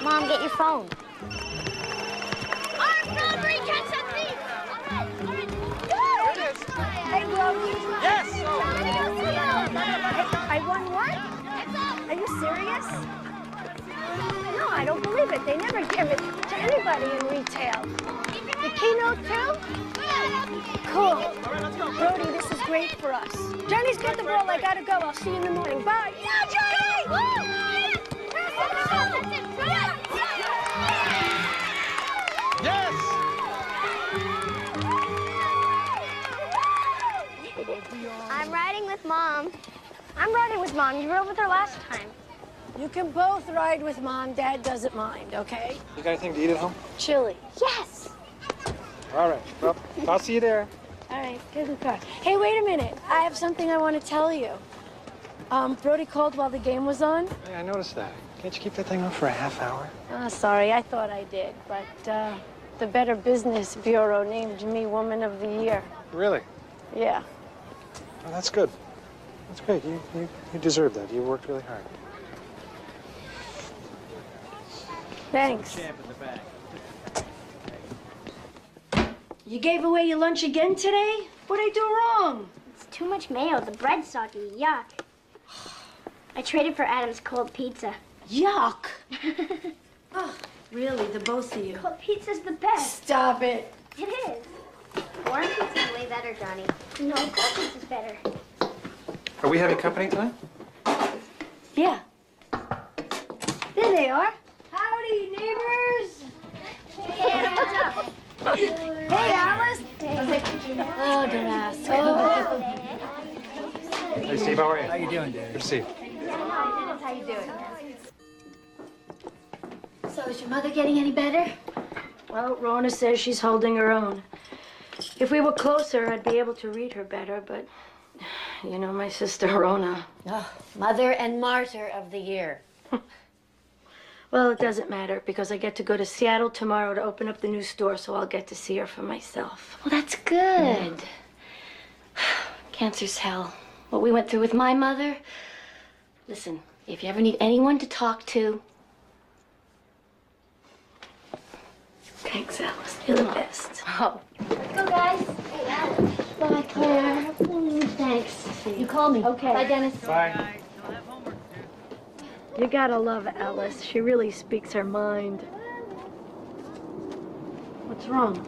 Mom, get your phone. Hey, Brody. Yes! I won what? Are you serious? No, I don't believe it. They never give it to anybody in retail. The keynote, too? Cool. Brody, this is great for us. Johnny's got the ball. I gotta go. I'll see you in the morning. Bye. Yeah, Johnny! Yes! I'm riding with Mom. I'm riding with Mom. You rode with her last time. You can both ride with Mom. Dad doesn't mind, okay? You got anything to eat at home? Chili. Yes! All right. Well, I'll see you there. All right, get in the car. Hey, wait a minute. I have something I want to tell you. Brody called while the game was on. Yeah, I noticed that. Can't you keep that thing on for a half hour? Oh, sorry, I thought I did. But the Better Business Bureau named me Woman of the Year. Really? Yeah. Well, that's good. That's great. You deserve that. You worked really hard. Thanks. You gave away your lunch again today? What'd I do wrong? It's too much mayo. The bread's soggy. Yuck. I traded for Adam's cold pizza. Yuck. Oh, really, the both of you. Cold pizza's the best. Stop it. It is. Warm pizza's way better, Johnny. No, cold pizza's better. Are we having company tonight? Yeah. There they are. Howdy, neighbors. Hey, Adam, what's up? Hey, Alice. Oh, Doras. Oh. Hey, Steve, how are you? How you doing, Dave? Good to see you. How you doing? So is your mother getting any better? Well, Rona says she's holding her own. If we were closer, I'd be able to read her better, but you know, my sister Rona. Oh, mother and martyr of the year. Well, it doesn't matter because I get to go to Seattle tomorrow to open up the new store, so I'll get to see her for myself. Well, that's good. Cancer's hell. What we went through with my mother. Listen, if you ever need anyone to talk to. Thanks, Alice. You're the best. Oh. Let's go, guys. Hey, Adam. Bye, Claire. Thanks. You call me. Okay. Bye, Dennis. Bye. You gotta love Alice. She really speaks her mind. What's wrong?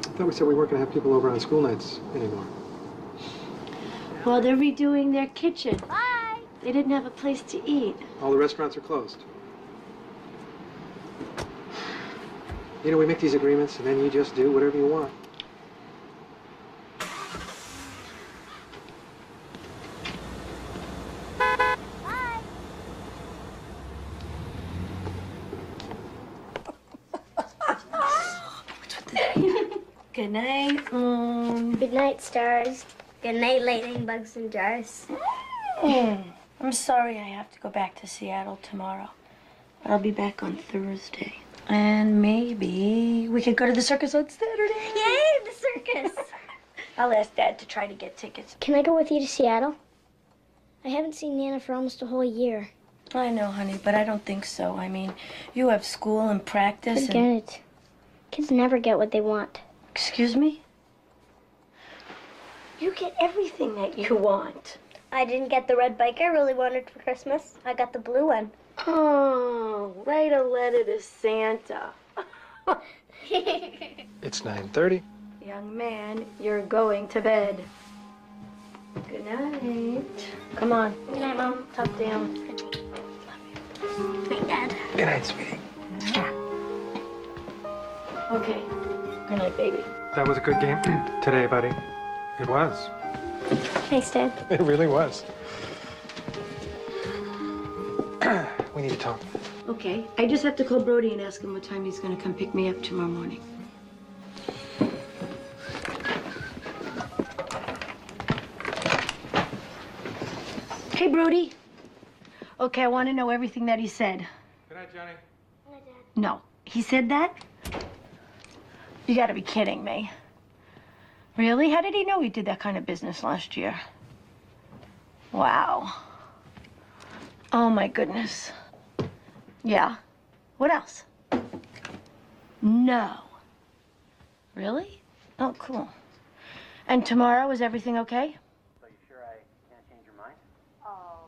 I thought we said we weren't going to have people over on school nights anymore. Well, they're redoing their kitchen. Bye. They didn't have a place to eat. All the restaurants are closed. You know, we make these agreements, and then you just do whatever you want. Good night. Good night, stars. Good night, lightning bugs and jars. I'm sorry I have to go back to Seattle tomorrow. But I'll be back on Thursday. And maybe we could go to the circus on Saturday. Yay, the circus. I'll ask Dad to try to get tickets. Can I go with you to Seattle? I haven't seen Nana for almost a whole year. I know, honey, but I don't think so. I mean, you have school and practice Forget and... it. Kids never get what they want. Excuse me? You get everything that you want. I didn't get the red bike I really wanted for Christmas. I got the blue one. Oh, write a letter to Santa. It's 9:30. Young man, you're going to bed. Good night. Come on. Good night, Mom. Tuck down. Night, Dad. Good night, sweetie. Okay. Good night, baby. That was a good game today, buddy. It was. Thanks, Dad. It really was. We need to talk. Okay. I just have to call Brody and ask him what time he's going to come pick me up tomorrow morning. Hey, Brody. Okay, I want to know everything that he said. Good night, Johnny. No. He said that? You gotta be kidding me. Really? How did he know he did that kind of business last year? Wow. Oh, my goodness. Yeah. What else? No. Really? Oh, cool. And tomorrow, is everything okay? So you sure I can't change your mind? Oh,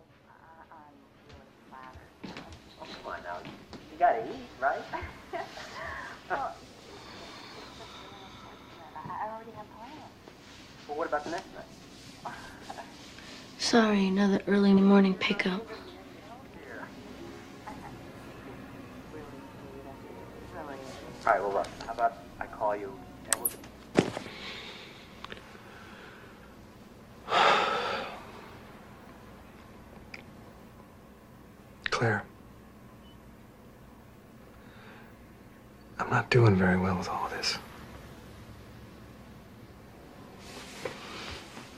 I'm really flattered. Oh, come on now. You gotta eat, right? Well, I already have plans. Well, what about the next night? Sorry, another early morning pickup. All right, well, look, how about I call you and we'll... Claire. I'm not doing very well with all this.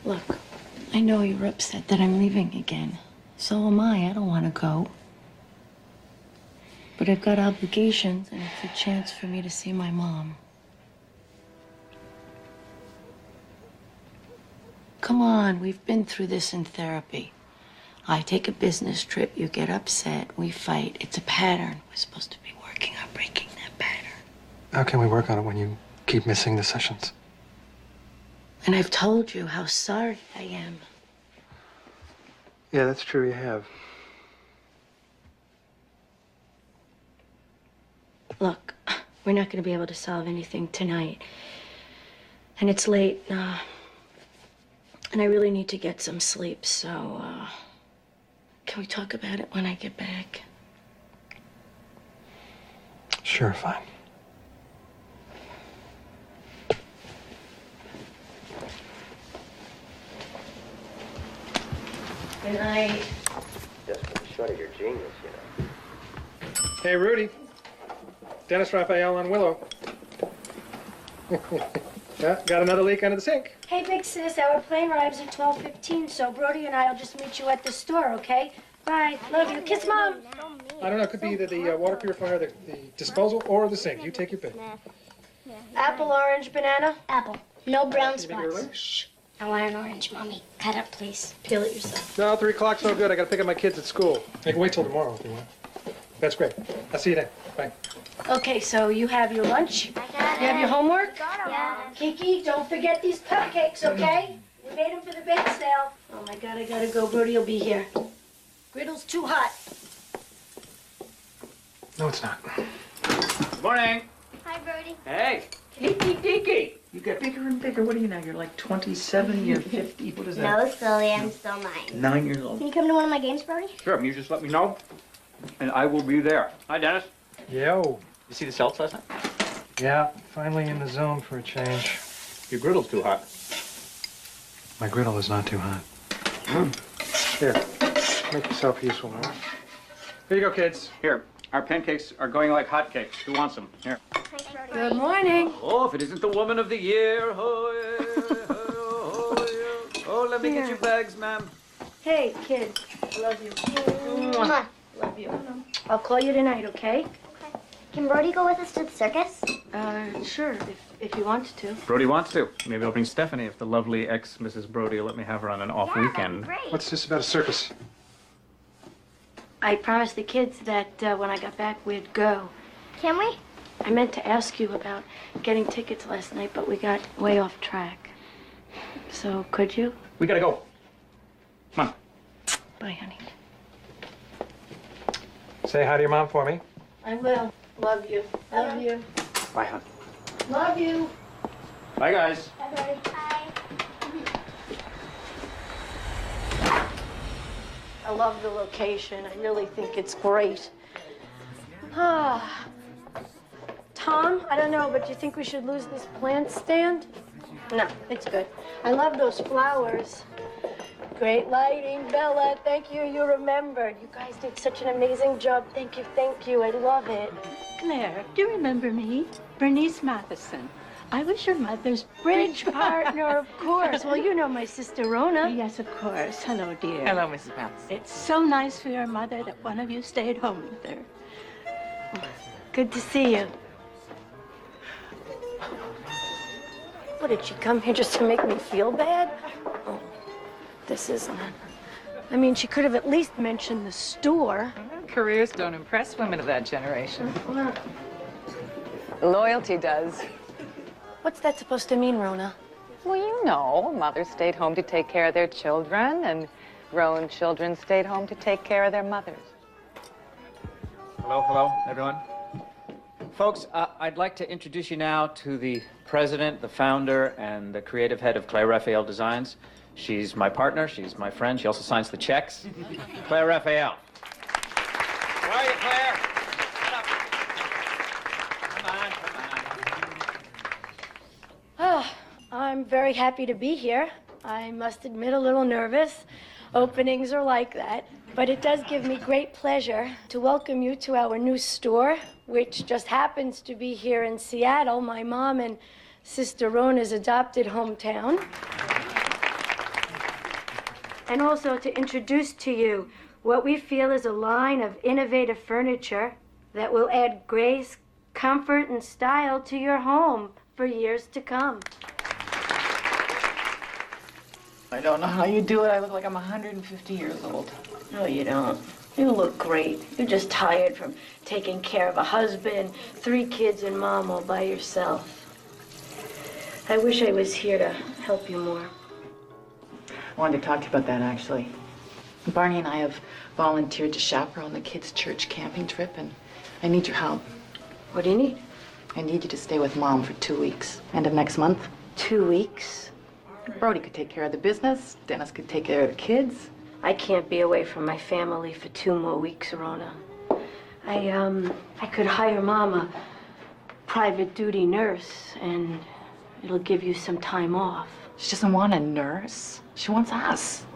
Look, I know you're upset that I'm leaving again. So am I. I don't want to go. But I've got obligations, and it's a chance for me to see my mom. Come on, we've been through this in therapy. I take a business trip, you get upset, we fight. It's a pattern. We're supposed to be working on breaking that pattern. How can we work on it when you keep missing the sessions? And I've told you how sorry I am. Yeah, that's true, you have. Look, we're not going to be able to solve anything tonight. And it's late, and I really need to get some sleep, so, can we talk about it when I get back? Sure, fine. Good night. Just for the short of your genius, you know. Hey, Rudy. Dennis Raphael on Willow. Yeah, got another leak under the sink. Hey, big sis, our plane arrives at 12:15, so Brody and I'll just meet you at the store, okay? Bye. Love you. Kiss Mom. I don't know, it could be either the water purifier, the disposal, or the sink. You take your pick. Apple, orange, banana? Apple. No brown Can you make it spots. early? Shh. I want an orange, Mommy. Cut up, please. Peel it yourself. No, 3 o'clock's no good. I gotta pick up my kids at school. I can wait till tomorrow if you want. That's great. I'll see you then. Bye. Okay, so you have your lunch? You have your homework? Yeah. Kiki, don't forget these cupcakes, okay? We made them for the bake sale. Oh my God, I gotta go. Brody will be here. Griddle's too hot. No, it's not. Good morning. Hi, Brody. Hey. Kiki Diki. You get bigger and bigger. What are you now? You're like 27, you're 50. What is that? No, silly. I'm still 9. 9 years old. Can you come to one of my games, Brody? Sure, you just let me know, and I will be there. Hi, Dennis. Yo. You see the Celts last night? Yeah, finally in the zone for a change. Your griddle's too hot. My griddle is not too hot. Here, make yourself useful, all right? Here you go, kids. Here, our pancakes are going like hotcakes. Who wants them? Here. Good morning. Oh, if it isn't the woman of the year. Oh, yeah, oh, yeah. Oh, let me get your bags, ma'am. Hey, kids. I love you. Mwah. Love you. I'll call you tonight, okay? Can Brody go with us to the circus? Sure, if you want to. Brody wants to. Maybe I'll bring Stephanie if the lovely ex-Mrs. Brody will let me have her on an off weekend. Great. What's this about a circus? I promised the kids that when I got back, we'd go. Can we? I meant to ask you about getting tickets last night, but we got way off track. So, could you? We gotta go. Come on. Bye, honey. Say hi to your mom for me. I will. Love you. Love you. Bye, hon. Love you. Bye, guys. Bye, Brody. Bye. I love the location. I really think it's great. Ah. Tom, I don't know, but do you think we should lose this plant stand? No, it's good. I love those flowers. Great lighting, Bella. Thank you. You remembered. You guys did such an amazing job. Thank you. Thank you. I love it. Claire, do you remember me? Bernice Matheson. I was your mother's Bridge partner, of course. Well, you know my sister Rona. Yes, of course. Hello, dear. Hello, Mrs. Matheson. It's so nice for your mother that one of you stayed home with her. Good to see you. What, did she come here just to make me feel bad? Oh, this isn't it. I mean, she could have at least mentioned the store. Careers don't impress women of that generation. Loyalty does. What's that supposed to mean, Rona? Well, you know, mothers stayed home to take care of their children, and grown children stayed home to take care of their mothers. Hello, everyone. Folks, I'd like to introduce you now to the president, the founder, and the creative head of Claire Raphael Designs. She's my partner, she's my friend, she also signs the checks. Claire Raphael. Where are you, Claire? Get up. Come on. I'm very happy to be here. I must admit, a little nervous. Openings are like that. But it does give me great pleasure to welcome you to our new store, which just happens to be here in Seattle, my mom and Sister Rona's adopted hometown. And also to introduce to you what we feel is a line of innovative furniture that will add grace, comfort, and style to your home for years to come. I don't know how you do it. I look like I'm 150 years old. No, you don't. You look great. You're just tired from taking care of a husband, 3 kids, and mom all by yourself. I wish I was here to help you more. I wanted to talk to you about that, actually. Barney and I have volunteered to chaperone the kids' church camping trip, and I need your help. What do you need? I need you to stay with Mom for 2 weeks. End of next month. 2 weeks? Brody could take care of the business. Dennis could take care of the kids. I can't be away from my family for 2 more weeks, Rona. I could hire Mom a private duty nurse, and it'll give you some time off. She doesn't want a nurse. She wants us.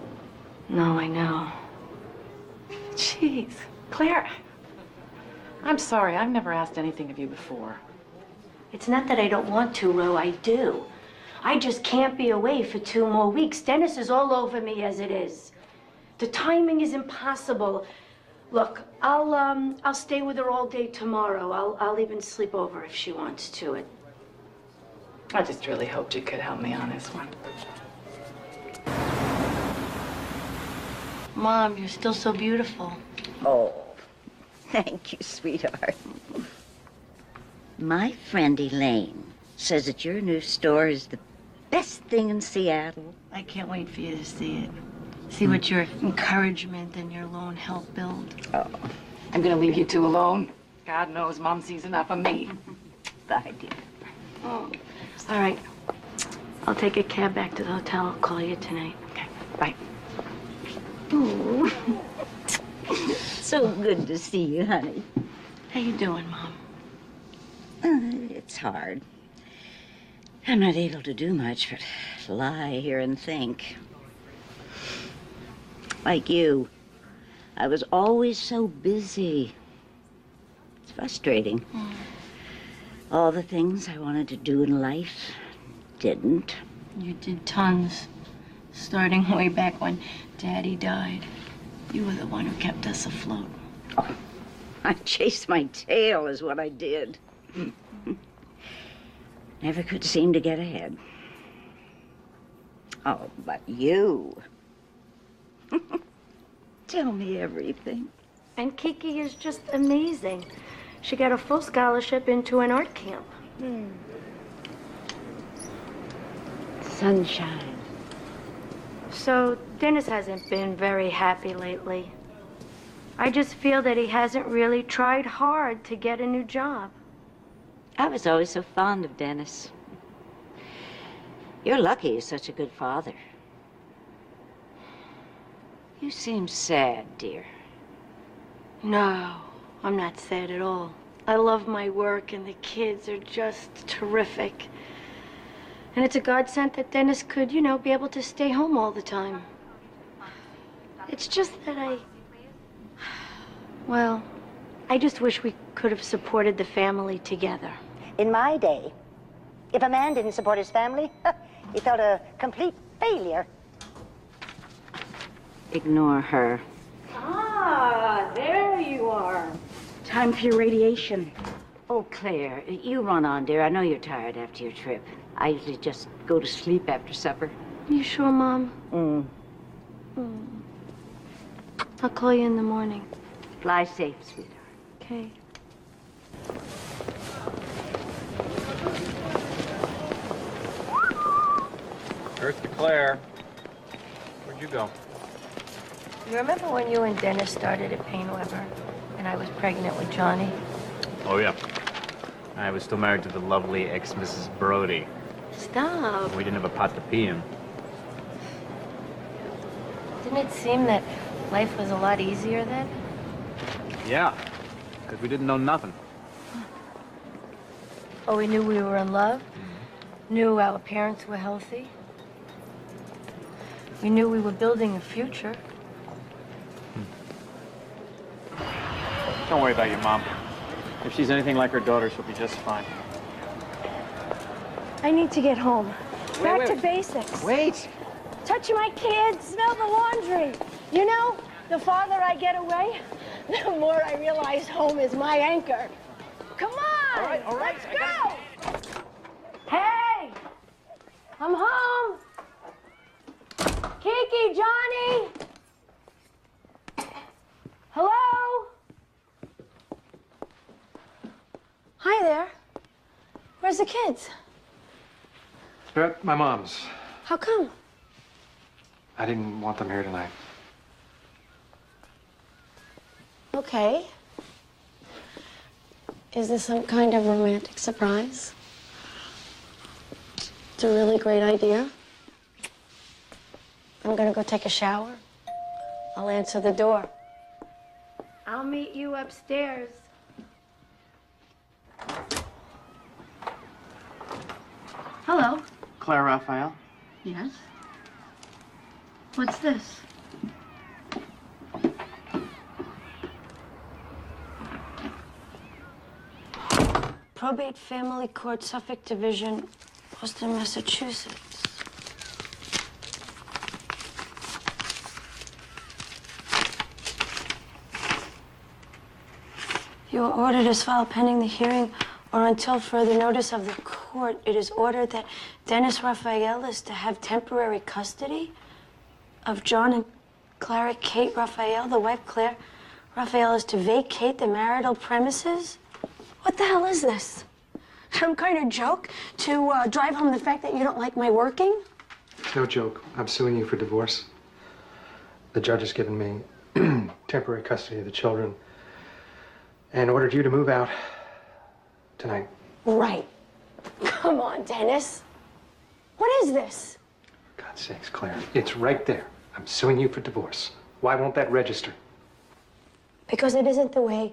No, I know. Jeez. Claire, I'm sorry. I've never asked anything of you before. It's not that I don't want to, Ro. I do. I just can't be away for 2 more weeks. Dennis is all over me as it is. The timing is impossible. Look, I'll stay with her all day tomorrow. I'll even sleep over if she wants to. I just really hoped you could help me on this one. Mom, you're still so beautiful. Oh, thank you, sweetheart. My friend Elaine says that your new store is the best thing in Seattle. I can't wait for you to see it. See what your encouragement and your loan help build. Oh, I'm gonna leave you 2 alone. God knows Mom sees enough of me. bye, dear. Oh. All right. I'll take a cab back to the hotel. I'll call you tonight. Okay, bye. Ooh. So good to see you, honey. How you doing, Mom? It's hard. I'm not able to do much but lie here and think. Like you, I was always so busy. It's frustrating. All the things I wanted to do in life didn't. You did tons, starting way back when Daddy died. You were the one who kept us afloat. Oh, I chased my tail is what I did. Never could seem to get ahead. Oh, but you. Tell me everything. And Kiki is just amazing. She got a full scholarship into an art camp. Sunshine. So Dennis hasn't been very happy lately. I just feel that he hasn't really tried hard to get a new job. I was always so fond of Dennis. You're lucky he's such a good father. You seem sad, dear. No, I'm not sad at all. I love my work and the kids are just terrific. And it's a godsend that Dennis could, be able to stay home all the time. It's just that well, I just wish we could have supported the family together. In my day, if a man didn't support his family, he felt a complete failure. Ignore her. Ah, there you are. Time for your radiation. Oh, Claire, you run on, dear. I know you're tired after your trip. I usually just go to sleep after supper. You sure, Mom? I'll call you in the morning. Fly safe, sweetheart. Okay. Earth to Claire. Where'd you go? You remember when you and Dennis started at Payne Weber and I was pregnant with Johnny? Oh, yeah. I was still married to the lovely ex-Mrs. Brody. Stop. We didn't have a pot to pee in. Didn't it seem that life was a lot easier then? Yeah, because we didn't know nothing. Oh, we knew we were in love. Knew our parents were healthy. We knew we were building a future. Don't worry about your mom. If she's anything like her daughter, she'll be just fine. I need to get home. Back wait. to basics. Wait! Touching my kids, smell the laundry. You know, the farther I get away, the more I realize home is my anchor. Come on! All right. Let's go! Hey! I'm home! Kiki, Johnny! Hello? Hi there. Where's the kids? They're at my mom's. How come? I didn't want them here tonight. Okay. Is this some kind of romantic surprise? It's a really great idea. I'm gonna go take a shower. I'll answer the door. I'll meet you upstairs. Hello. Claire Raphael. Yes? What's this? Probate Family Court, Suffolk Division, Boston, Massachusetts. You are ordered as filed pending the hearing or until further notice of the court. It is ordered that Dennis Raphael is to have temporary custody of John and Clara Kate Raphael. The wife, Claire Raphael, is to vacate the marital premises. What the hell is this? Some kind of joke to drive home the fact that you don't like my working? It's no joke. I'm suing you for divorce. The judge has given me temporary custody of the children and ordered you to move out tonight. Right. Come on, Dennis. What is this? For God's sakes, Claire. It's right there. I'm suing you for divorce. Why won't that register? Because it isn't the way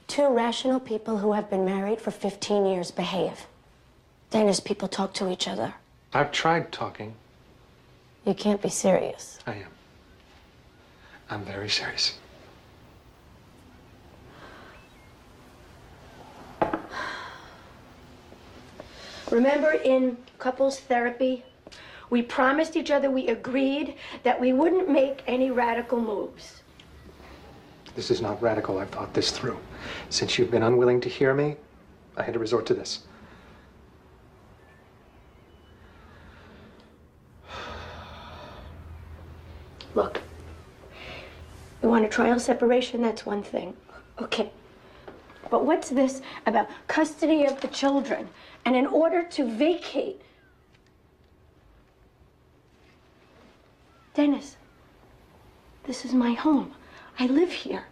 two rational people who have been married for 15 years behave. Dennis, people talk to each other. I've tried talking. You can't be serious. I am. I'm very serious. Remember in couples therapy, we promised each other, we agreed that we wouldn't make any radical moves. This is not radical. I've thought this through. Since you've been unwilling to hear me, I had to resort to this. Look, you want a trial separation, that's one thing. Okay. But what's this about custody of the children? And in order to vacate, Dennis, this is my home. I live here.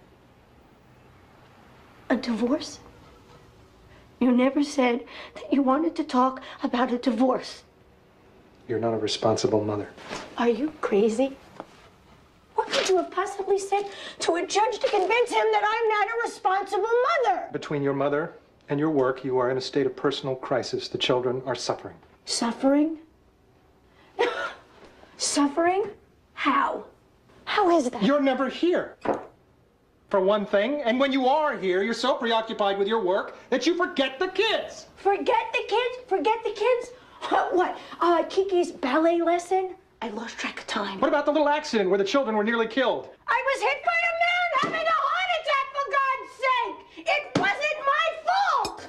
A divorce? You never said that you wanted to talk about a divorce. You're not a responsible mother. Are you crazy? What could you have possibly said to a judge to convince him that I'm not a responsible mother? Between your mother and your work, you are in a state of personal crisis. The children are suffering. Suffering? Suffering? How? How is that? You're never here, for one thing. And when you are here, you're so preoccupied with your work that you forget the kids. Forget the kids? Forget the kids? What? Kiki's ballet lesson? I lost track of time. What about the little accident where the children were nearly killed? I was hit by a man having a heart attack, for God's sake! It wasn't my fault!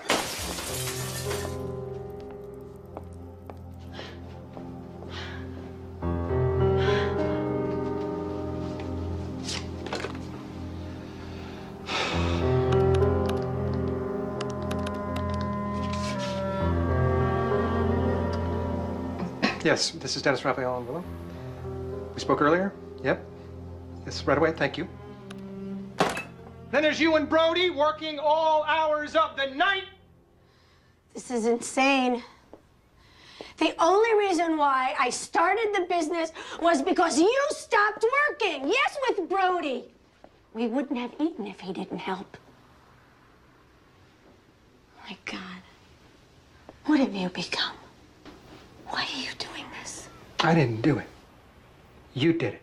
Yes, this is Dennis Raphael and Willem. We spoke earlier? Yep. Yes, right away, thank you. Then there's you and Brody working all hours of the night. This is insane. The only reason why I started the business was because you stopped working. Yes, with Brody. We wouldn't have eaten if he didn't help. My God. What have you become? Why are you doing this? I didn't do it. You did it.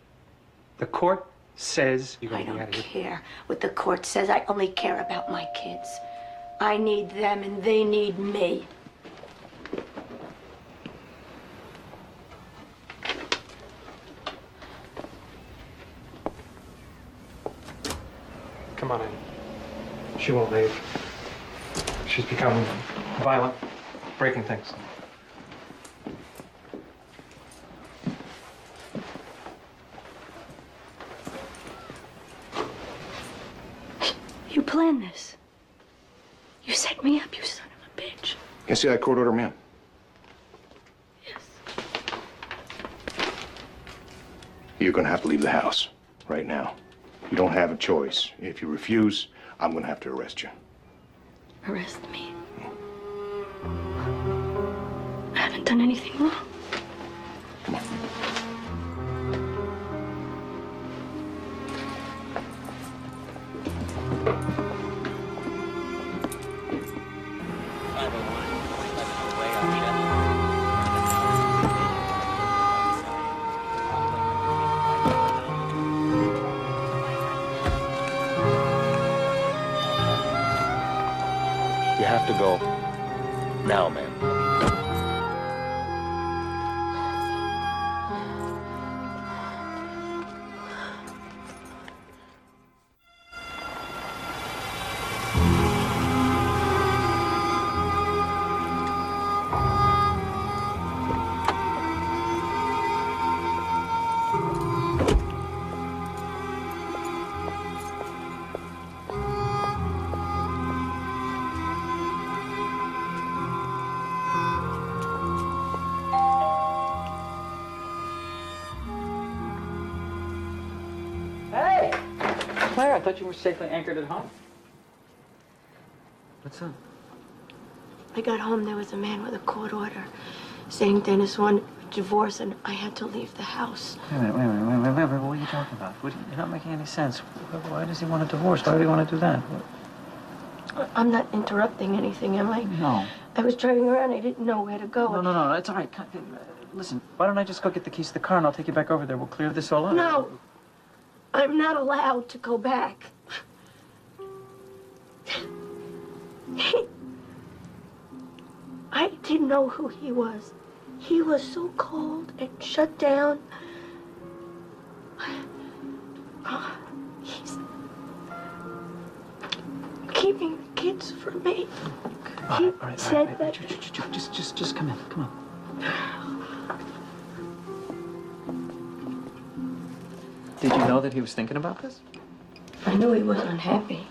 The court says you're going to be out of here. I don't care what the court says. I only care about my kids. I need them and they need me. Come on in. She won't leave. She's become violent, breaking things. You planned this. You set me up, you son of a bitch. You see that court order, ma'am? Yes. You're gonna have to leave the house right now. You don't have a choice. If you refuse, I'm gonna have to arrest you. Arrest me. I haven't done anything wrong. Come on. You have to go now, ma'am. Claire, I thought you were safely anchored at home. What's up? I got home, there was a man with a court order saying Dennis wanted a divorce and I had to leave the house. Wait a minute. What are you talking about? You're not making any sense. Why does he want a divorce? Why would he want to do that? I'm not interrupting anything, am I? No. I was driving around, I didn't know where to go. No, it's all right. Listen, why don't I just go get the keys to the car and I'll take you back over there. We'll clear this all up. No, I'm not allowed to go back. I didn't know who he was. He was so cold and shut down. He's keeping the kids from me. He said that. Just come in. Come on. Did you know that he was thinking about this? I knew he was unhappy.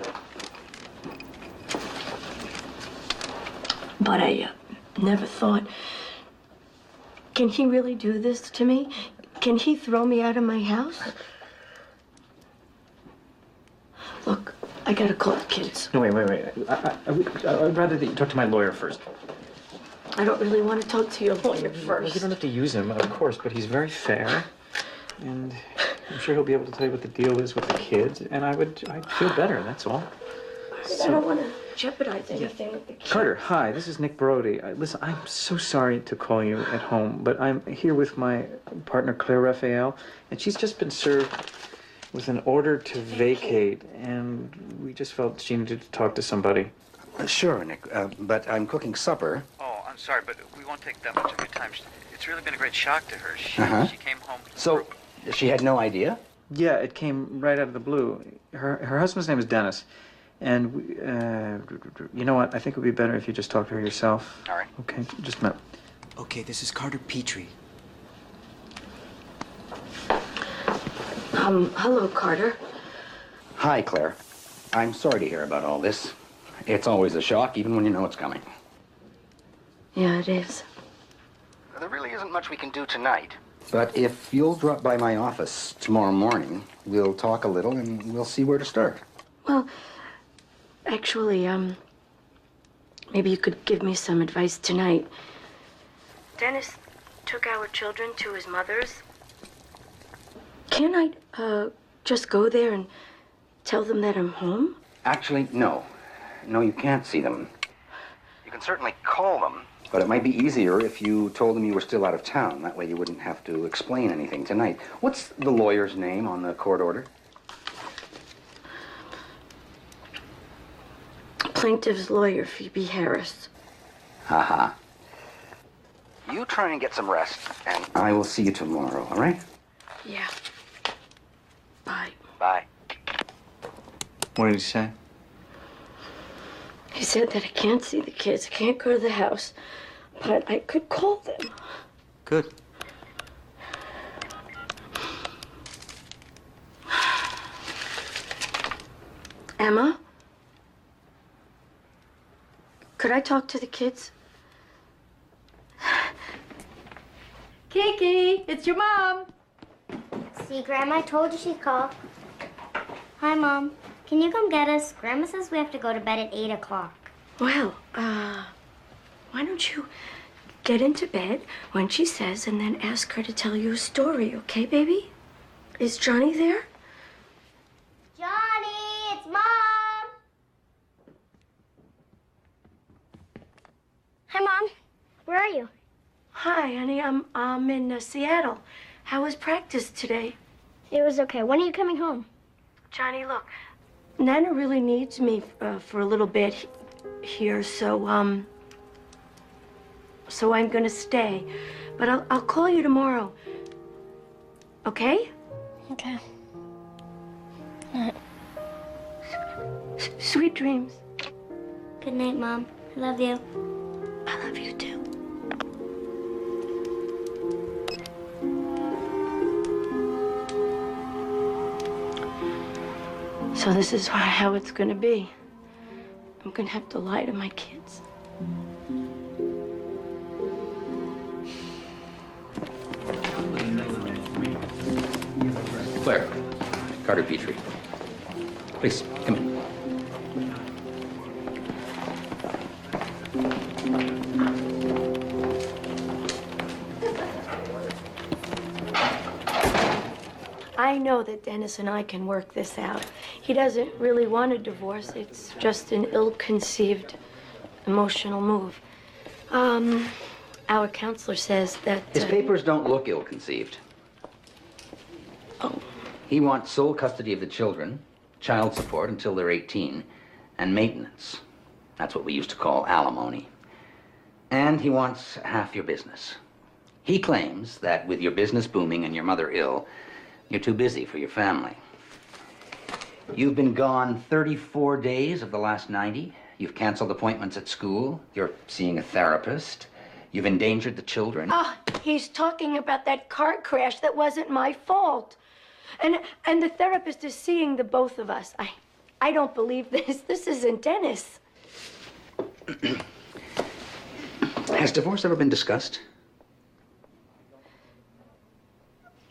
But I never thought, can he really do this to me? Can he throw me out of my house? Look, I gotta call the kids. No, wait. I'd rather that you talk to my lawyer first. I don't really want to talk to your lawyer Well, first. you don't have to use him, of course, but he's very fair. And I'm sure he'll be able to tell you what the deal is with the kids. And I'd feel better, that's all. I don't want to jeopardize anything with the kids. Carter, hi, this is Nick Brody. Listen, I'm so sorry to call you at home, but I'm here with my partner, Claire Raphael, and she's just been served with an order to vacate, and we just felt she needed to talk to somebody. Sure, Nick, but I'm cooking supper. Oh, I'm sorry, but we won't take that much of your time. It's really been a great shock to her. She came home. So, she had no idea? Yeah, it came right out of the blue. Her husband's name is Dennis, and you know what? I think it would be better if you just talk to her yourself. All right. Okay, just a minute. Okay, this is Carter Petrie. Hello, Carter. Hi, Claire. I'm sorry to hear about all this. It's always a shock, even when you know it's coming. Yeah, it is. There really isn't much we can do tonight. But if you'll drop by my office tomorrow morning, we'll talk a little and we'll see where to start. Well, actually, maybe you could give me some advice tonight. Dennis took our children to his mother's. Can't I, just go there and tell them that I'm home? Actually, no. No, you can't see them. You can certainly call them, but it might be easier if you told them you were still out of town. That way you wouldn't have to explain anything tonight. What's the lawyer's name on the court order? Plaintiff's lawyer, Phoebe Harris. Ha. You try and get some rest, and I will see you tomorrow, all right? Yeah. Bye. Bye. What did he say? He said that I can't see the kids, I can't go to the house, but I could call them. Good. Emma? Could I talk to the kids? Kiki, it's your mom. See, Grandma, I told you she'd call. Hi, Mom. Can you come get us? Grandma says we have to go to bed at 8 o'clock. Well, why don't you get into bed when she says and then ask her to tell you a story, okay, baby? Is Johnny there? Johnny, it's Mom. Hi, Mom. Where are you? Hi, honey. I'm in Seattle. How was practice today? It was okay. When are you coming home? Johnny, look, Nana really needs me for a little bit here, so I'm gonna stay. But I'll call you tomorrow. Okay? Okay. Sweet dreams. Good night, Mom. I love you. I love you too. So this is how it's gonna be. I'm gonna have to lie to my kids. Claire, Carter Petrie. Please, come in. I know that Dennis and I can work this out. He doesn't really want a divorce. It's just an ill-conceived emotional move. Our counselor says that... His papers don't look ill-conceived. Oh. He wants sole custody of the children, child support until they're 18, and maintenance. That's what we used to call alimony. And he wants half your business. He claims that with your business booming and your mother ill, you're too busy for your family. You've been gone 34 days of the last 90. You've canceled appointments at school. You're seeing a therapist. You've endangered the children. Ah, he's talking about that car crash that wasn't my fault. And the therapist is seeing the both of us. I don't believe this. This isn't Dennis. Has divorce ever been discussed?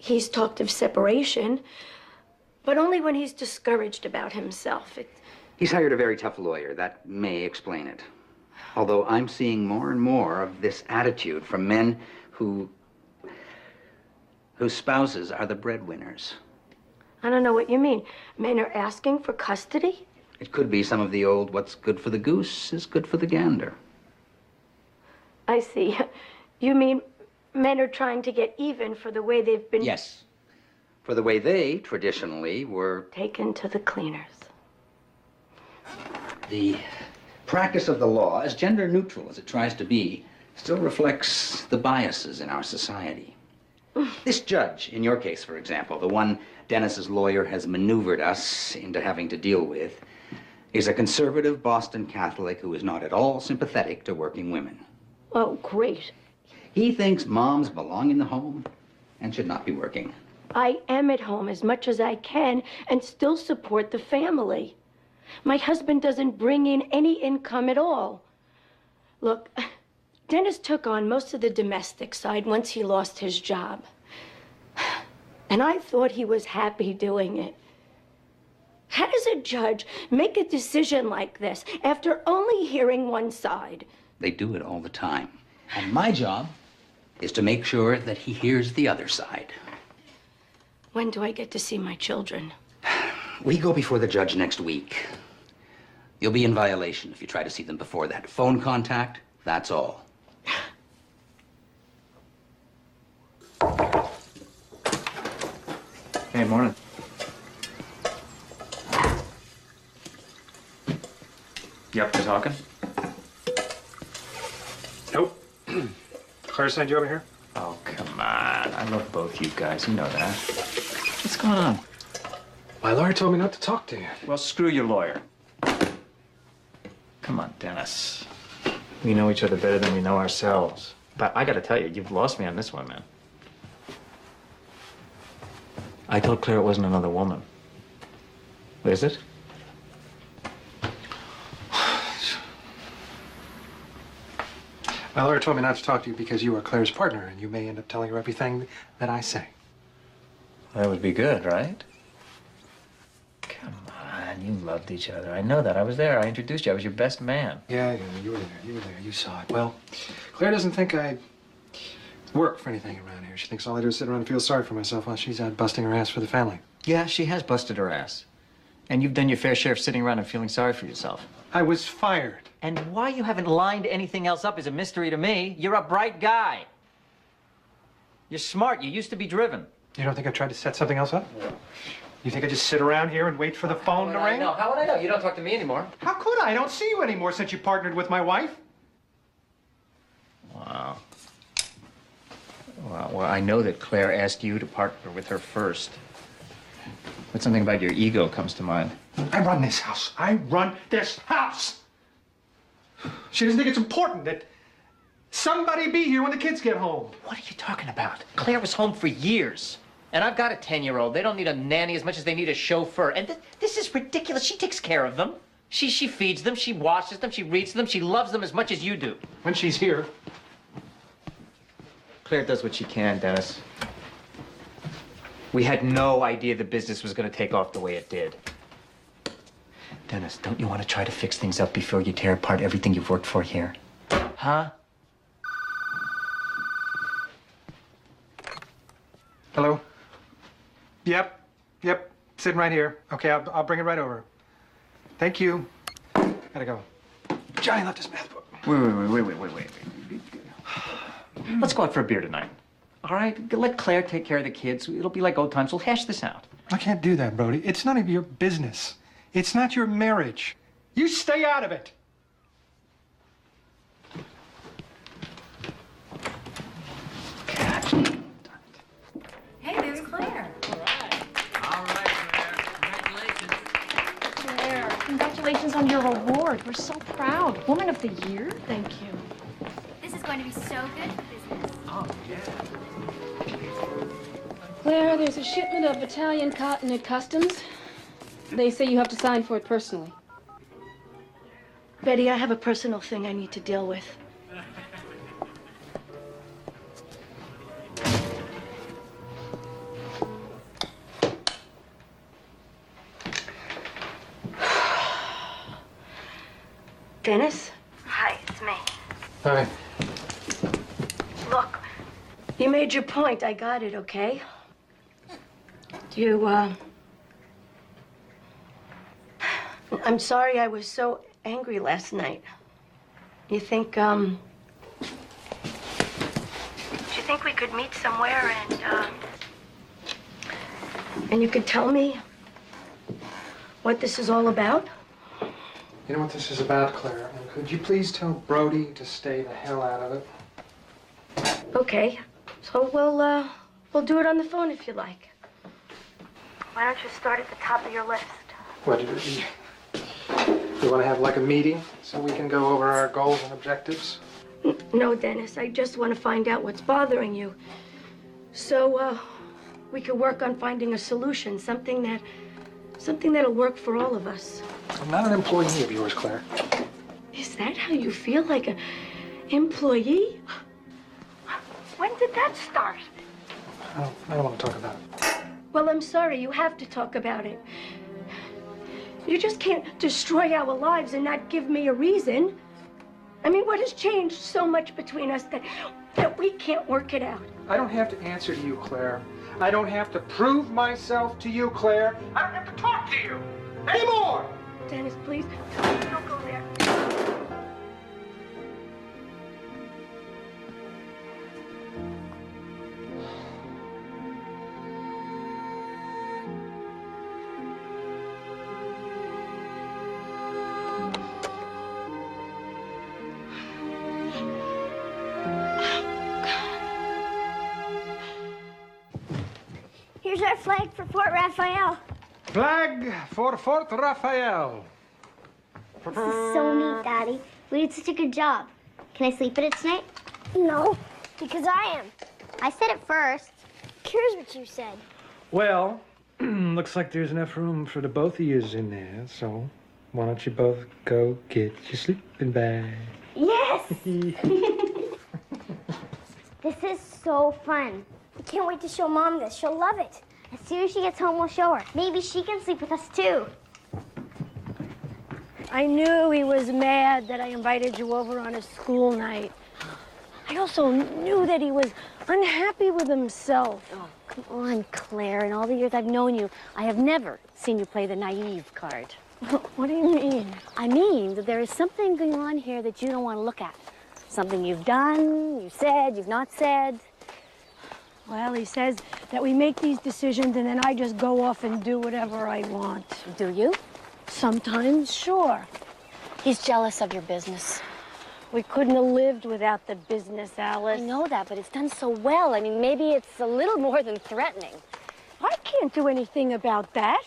He's talked of separation, but only when he's discouraged about himself. He's hired a very tough lawyer. That may explain it. Although I'm seeing more and more of this attitude from men whose spouses are the breadwinners. I don't know what you mean. Men are asking for custody? It could be some of the old, what's good for the goose is good for the gander. I see. You mean men are trying to get even for the way they've been... Yes. For the way they, traditionally, were... taken to the cleaners. The practice of the law, as gender neutral as it tries to be, still reflects the biases in our society. This judge, in your case, for example, the one Dennis's lawyer has maneuvered us into having to deal with, is a conservative Boston Catholic who is not at all sympathetic to working women. Oh, great. He thinks moms belong in the home and should not be working. I am at home as much as I can and still support the family. My husband doesn't bring in any income at all. Look, Dennis took on most of the domestic side once he lost his job. And I thought he was happy doing it. How does a judge make a decision like this after only hearing one side? They do it all the time. And my job is to make sure that he hears the other side. When do I get to see my children? We go before the judge next week. You'll be in violation if you try to see them before that. Phone contact, that's all. Hey, morning. You up to talking? Nope. Claire sent you over here? Oh, come on. I love both you guys. You know that. What's going on? My lawyer told me not to talk to you. Well, screw your lawyer. Come on, Dennis. We know each other better than we know ourselves. But I gotta tell you, you've lost me on this one, man. I told Claire it wasn't another woman. Is it? My lawyer told me not to talk to you because you are Claire's partner, and you may end up telling her everything that I say. That would be good, right? Come on, you loved each other. I know that. I was there. I introduced you. I was your best man. Yeah, you were there. You were there. You saw it. Well, Claire doesn't think I work for anything around here. She thinks all I do is sit around and feel sorry for myself while she's out busting her ass for the family. Yeah, she has busted her ass. And you've done your fair share of sitting around and feeling sorry for yourself. I was fired. And why you haven't lined anything else up is a mystery to me. You're a bright guy. You're smart. You used to be driven. You don't think I tried to set something else up? You think I just sit around here and wait for the phone to ring? No, how would I know? You don't talk to me anymore. How could I? I don't see you anymore since you partnered with my wife. Wow. Well, I know that Claire asked you to partner with her first. But something about your ego comes to mind. I run this house. I run this house. She doesn't think it's important that somebody be here when the kids get home. What are you talking about? Claire was home for years. And I've got a 10-year-old. They don't need a nanny as much as they need a chauffeur. And this is ridiculous. She takes care of them. She feeds them. She washes them. She reads them. She loves them as much as you do. When she's here. Claire does what she can, Dennis. We had no idea the business was going to take off the way it did. Dennis, don't you want to try to fix things up before you tear apart everything you've worked for here? Huh? Hello? Yep. Sitting right here. Okay, I'll bring it right over. Thank you. Gotta go. Johnny left his math book. Wait. Let's go out for a beer tonight. All right? Let Claire take care of the kids. It'll be like old times. We'll hash this out. I can't do that, Brody. It's none of your business. It's not your marriage. You stay out of it. Hey, there's Claire. All right, Claire. Congratulations. Claire, congratulations on your award. We're so proud. Woman of the Year? Thank you. This is going to be so good for business. Oh, yeah. Claire, there's a shipment of Italian cotton at customs. They say you have to sign for it personally. Betty, I have a personal thing I need to deal with. Dennis? Hi, it's me. Hi. Look, you made your point. I got it, okay? I'm sorry I was so angry last night. You think we could meet somewhere and you could tell me what this is all about? You know what this is about, Claire? And could you please tell Brody to stay the hell out of it? Okay. So we'll do it on the phone if you like. Why don't you start at the top of your list? What, you want to have like a meeting so we can go over our goals and objectives? No, Dennis. I just want to find out what's bothering you. So we could work on finding a solution, something that'll work for all of us. I'm not an employee of yours, Claire. Is that how you feel, like an employee? When did that start? I don't want to talk about it. Well, I'm sorry. You have to talk about it. You just can't destroy our lives and not give me a reason. I mean, what has changed so much between us that we can't work it out? I don't have to answer to you, Claire. I don't have to prove myself to you, Claire. I don't have to talk to you anymore. Dennis, please, don't go there. Here's our flag for Fort Raphael. Flag for Fort Raphael. This is so neat, Daddy. We did such a good job. Can I sleep in it tonight? No, because I am. I said it first. Here's what you said. Well, looks like there's enough room for the both of yous in there, so why don't you both go get your sleeping bag? Yes! This is so fun. I can't wait to show Mom this. She'll love it. As soon as she gets home, we'll show her. Maybe she can sleep with us, too. I knew he was mad that I invited you over on a school night. I also knew that he was unhappy with himself. Oh, come on, Claire. In all the years I've known you, I have never seen you play the naive card. What do you mean? I mean that there is something going on here that you don't want to look at. Something you've done, you've said, you've not said. Well, he says that we make these decisions and then I just go off and do whatever I want. Do you? Sometimes, sure. He's jealous of your business. We couldn't have lived without the business, Alice. I know that, but it's done so well. I mean, maybe it's a little more than threatening. I can't do anything about that.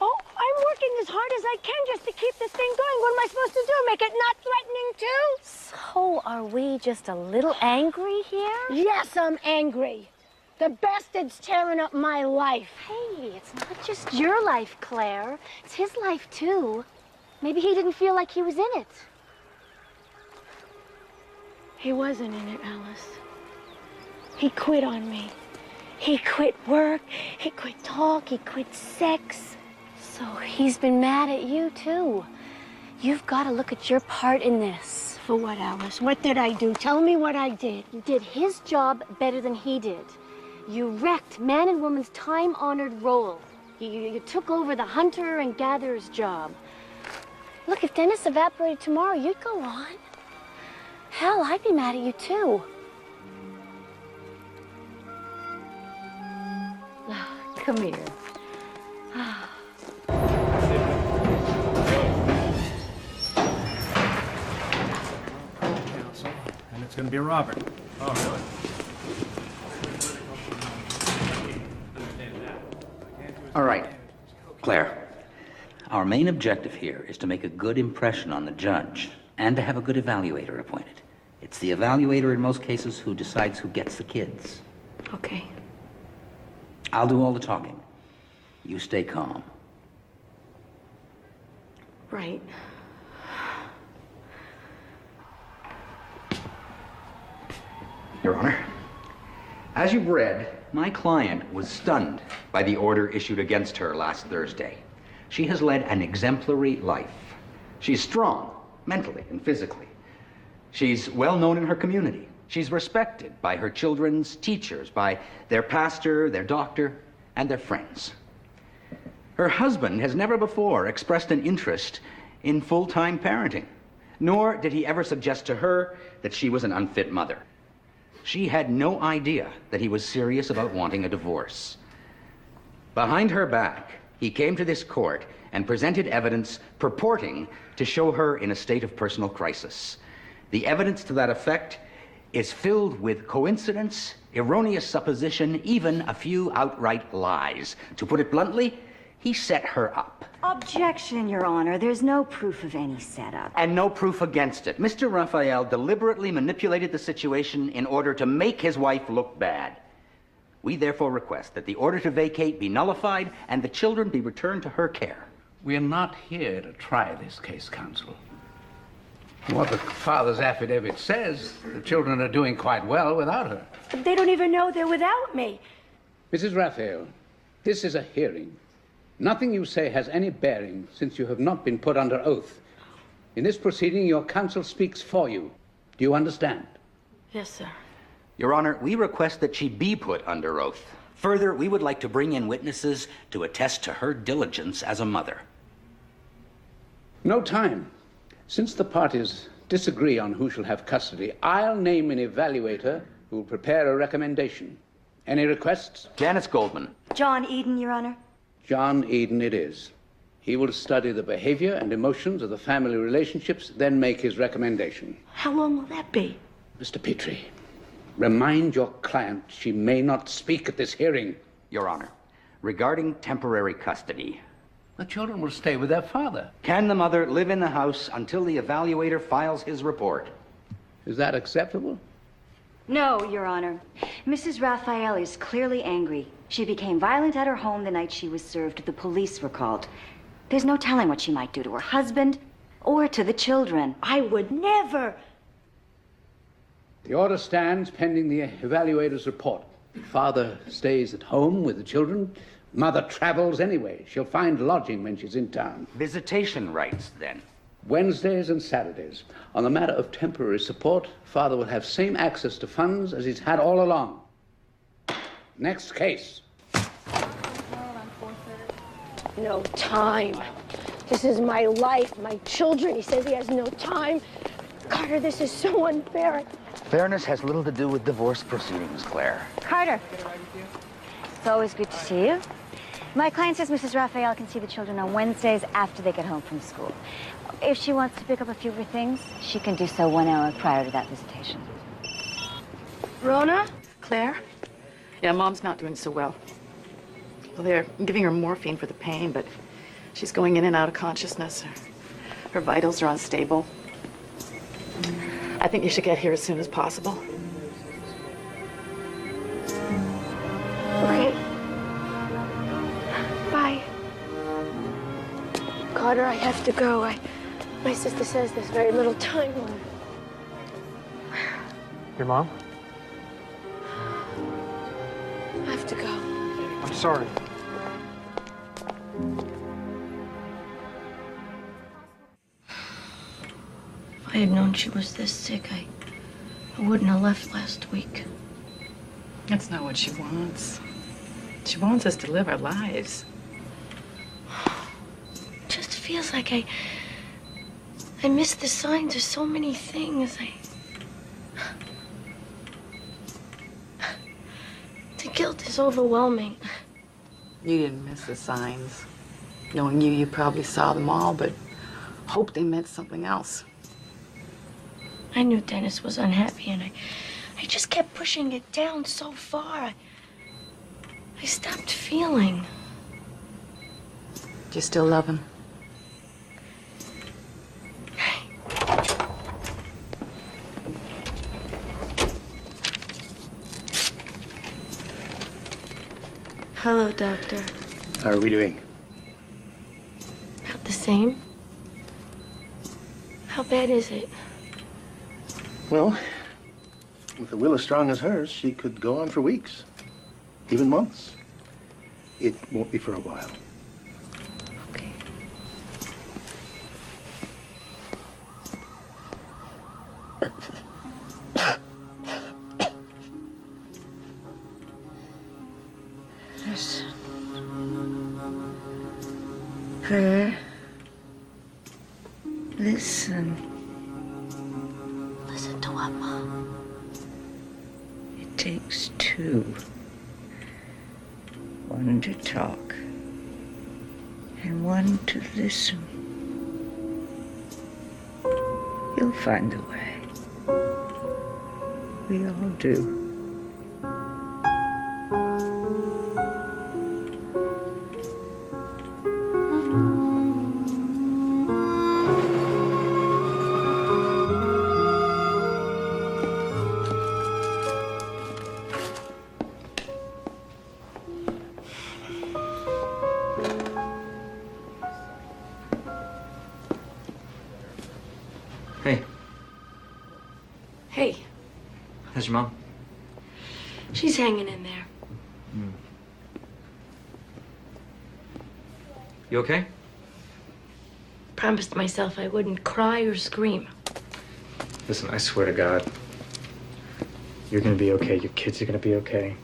Oh, I'm working as hard as I can just to keep this thing going. What am I supposed to do? Make it not threatening too? So are we just a little angry here? Yes, I'm angry. The bastard's tearing up my life. Hey, it's not just your life, Claire. It's his life, too. Maybe he didn't feel like he was in it. He wasn't in it, Alice. He quit on me. He quit work, he quit talk, he quit sex. So he's been mad at you, too. You've got to look at your part in this. For what, Alice? What did I do? Tell me what I did. You did his job better than he did. You wrecked man and woman's time-honored role. You took over the hunter and gatherer's job. Look, if Dennis evaporated tomorrow, you'd go on. Hell, I'd be mad at you, too. Come here. And it's going to be Robert. Oh, really? All right, Claire. Our main objective here is to make a good impression on the judge and to have a good evaluator appointed. It's the evaluator in most cases who decides who gets the kids. Okay. I'll do all the talking. You stay calm. Right. Your Honor, as you've read, my client was stunned by the order issued against her last Thursday. She has led an exemplary life. She's strong, mentally and physically. She's well known in her community. She's respected by her children's teachers, by their pastor, their doctor, and their friends. Her husband has never before expressed an interest in full-time parenting, nor did he ever suggest to her that she was an unfit mother. She had no idea that he was serious about wanting a divorce. Behind her back, he came to this court and presented evidence purporting to show her in a state of personal crisis. The evidence to that effect is filled with coincidence, erroneous supposition, even a few outright lies. To put it bluntly, he set her up. Objection, Your Honor. There's no proof of any setup. And no proof against it. Mr. Raphael deliberately manipulated the situation in order to make his wife look bad. We therefore request that the order to vacate be nullified and the children be returned to her care. We're not here to try this case, counsel. What the father's affidavit says, the children are doing quite well without her. But they don't even know they're without me. Mrs. Raphael, this is a hearing. Nothing you say has any bearing since you have not been put under oath. In this proceeding, your counsel speaks for you. Do you understand? Yes, sir. Your Honor, we request that she be put under oath. Further, we would like to bring in witnesses to attest to her diligence as a mother. No time. Since the parties disagree on who shall have custody, I'll name an evaluator who will prepare a recommendation. Any requests? Janice Goldman. John Eden, Your Honor. John Eden it is. He will study the behavior and emotions of the family relationships, then make his recommendation. How long will that be? Mr. Petrie, remind your client she may not speak at this hearing. Your Honor, regarding temporary custody, the children will stay with their father. Can the mother live in the house until the evaluator files his report? Is that acceptable? No, Your Honor. Mrs. Raphael is clearly angry. She became violent at her home the night she was served. The police were called. There's no telling what she might do to her husband or to the children. I would never. The order stands pending the evaluator's report. Father stays at home with the children. Mother travels anyway. She'll find lodging when she's in town. Visitation rights, then? Wednesdays and Saturdays. On the matter of temporary support, Father will have same access to funds as he's had all along. Next case. No time. This is my life, my children. He says he has no time. Carter, this is so unfair. Fairness has little to do with divorce proceedings, Claire. Carter. It's always good to see you. My client says Mrs. Raphael can see the children on Wednesdays after they get home from school. If she wants to pick up a few of her things, she can do so 1 hour prior to that visitation. Rona? Claire? Yeah, Mom's not doing so well. Well, they're giving her morphine for the pain, but she's going in and out of consciousness. Her vitals are unstable. I think you should get here as soon as possible. Okay. Bye. Carter, I have to go. My sister says there's very little time left. Your mom? I have to go. I'm sorry. If I had known she was this sick, I wouldn't have left last week. That's not what she wants. She wants us to live our lives. It just feels like I miss the signs of so many things. The guilt is overwhelming. You didn't miss the signs. Knowing you probably saw them all, but hoped they meant something else. I knew Dennis was unhappy, and I just kept pushing it down so far. I stopped feeling. Do you still love him? Hello, Doctor. How are we doing? About the same? How bad is it? Well, with a will as strong as hers, she could go on for weeks, even months. It won't be for a while. Okay. Listen. Claire. Listen. Listen to what, Mom? It takes two. One to talk. And one to listen. You'll find a way. We all do. Hey, Hey, how's your mom? she's hanging in there. You okay? Promised myself I wouldn't cry or scream. Listen, I swear to God, you're gonna be okay. Your kids are gonna be okay.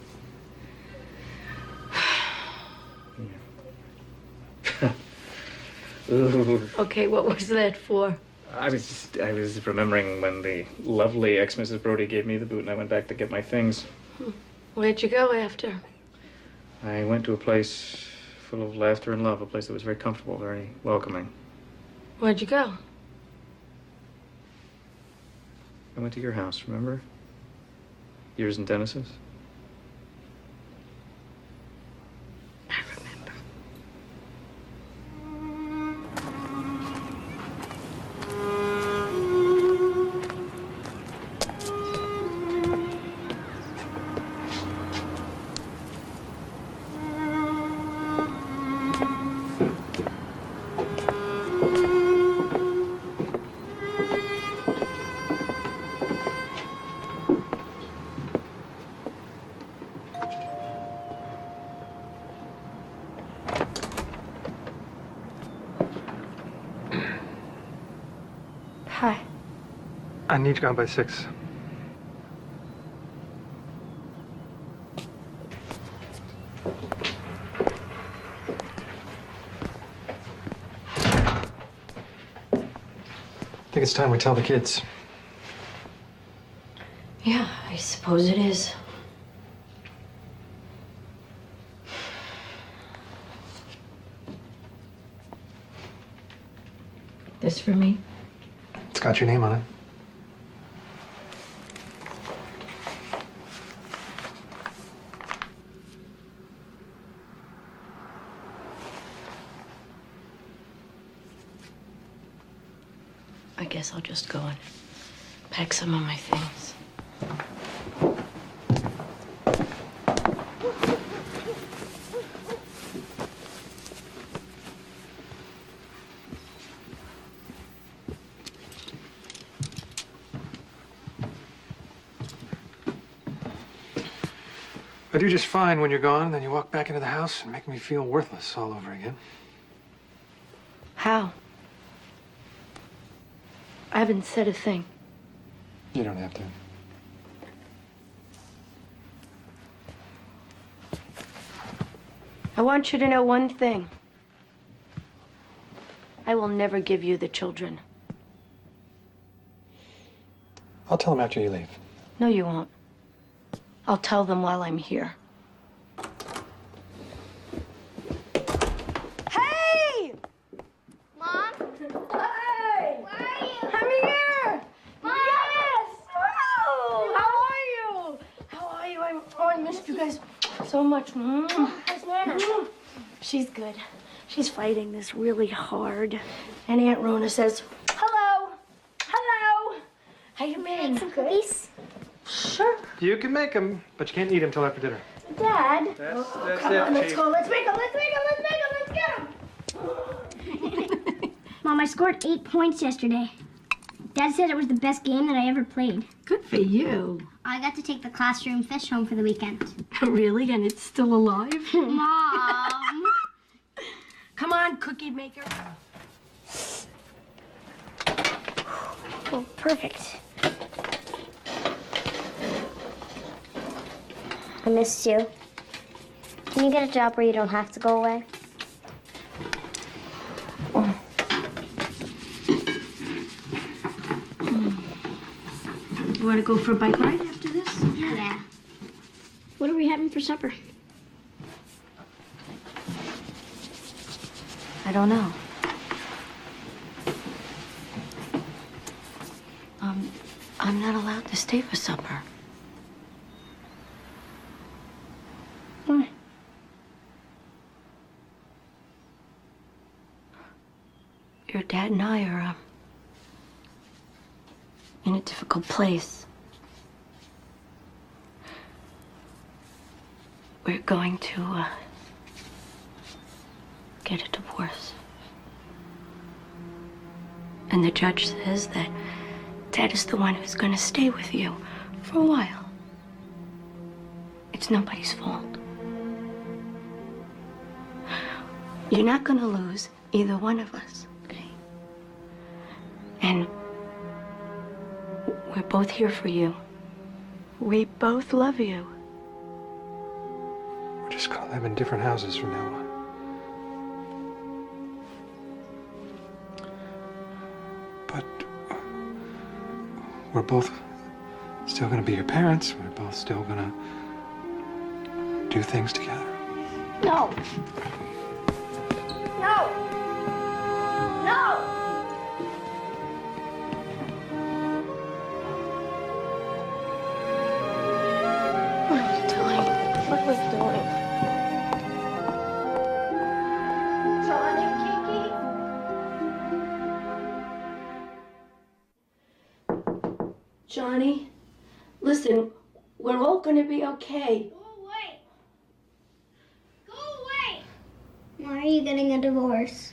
Ooh. Okay, what was that for? I was remembering when the lovely ex-Mrs. Brody gave me the boot and I went back to get my things. Where'd you go after? I went to a place full of laughter and love, a place that was very comfortable, very welcoming. Where'd you go? I went to your house, remember? Yours and Dennis's? Hi. I need you gone by 6. I think it's time we tell the kids. Yeah, I suppose it is. This for me? It's got your name on it. I guess I'll just go and pack some of my things. I do just fine when you're gone, then you walk back into the house and make me feel worthless all over again. How? I haven't said a thing. You don't have to. I want you to know one thing. I will never give you the children. I'll tell them after you leave. No, you won't. I'll tell them while I'm here. Hey! Mom? Hey! Where are you? I'm here! Mom! Yes! Whoa! How are you? How are you? I missed you guys so much. How's Nana? She's good. She's fighting this really hard. And Aunt Rona says, hello. Hello. How you been? Make some cookies? Sure. You can make them, but you can't eat them till after dinner. Dad? That's Come it, on, let's Chief. go. Let's make them. Let's make them. Let's get them. Mom, I scored 8 points yesterday. Dad said it was the best game that I ever played. Good for you. I got to take the classroom fish home for the weekend. Really? And it's still alive? Mom. Come on, cookie maker. Oh, perfect. I missed you. Can you get a job where you don't have to go away? You want to go for a bike ride after this? Yeah. What are we having for supper? I don't know. I'm not allowed to stay for supper. Why? Your dad and I are in a difficult place. We're going to get a divorce. And the judge says that Dad is the one who's going to stay with you for a while. It's nobody's fault. You're not going to lose either one of us, okay? And we're both here for you. We both love you. We're just gonna live in different houses from now on. But we're both still gonna be your parents. We're both still gonna do things together. No. No. No. What are we doing? What are we doing? Johnny, Kiki? Johnny, listen, we're all going to be okay. Go away. Go away. Why are you getting a divorce?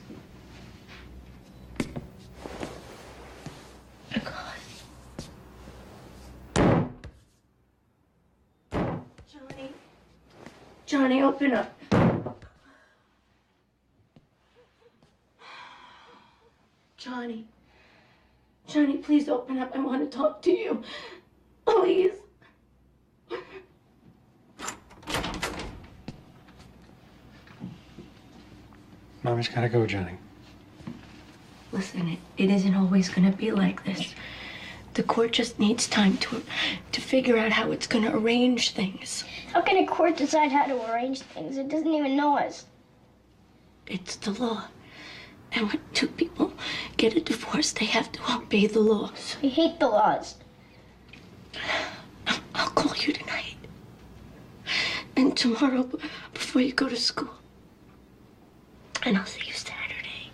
Johnny, open up. Johnny, please open up. I want to talk to you. Please. Mommy's gotta go, Johnny. Listen, it isn't always going to be like this. The court just needs time to figure out how it's going to arrange things. How can a court decide how to arrange things? It doesn't even know us. It's the law. And when two people get a divorce, they have to obey the laws. I hate the laws. I'll call you tonight. And tomorrow, before you go to school. And I'll see you Saturday.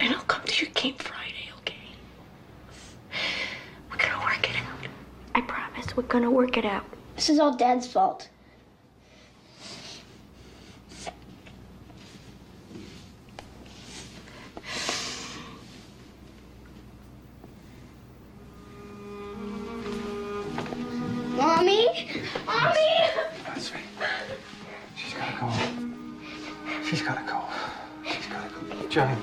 And I'll come to your game Friday, okay? We're gonna work it out. I promise, we're gonna work it out. This is all Dad's fault. Mommy? Mommy! That's right. She's gotta go. She's gotta go. She's gotta go. Johnny.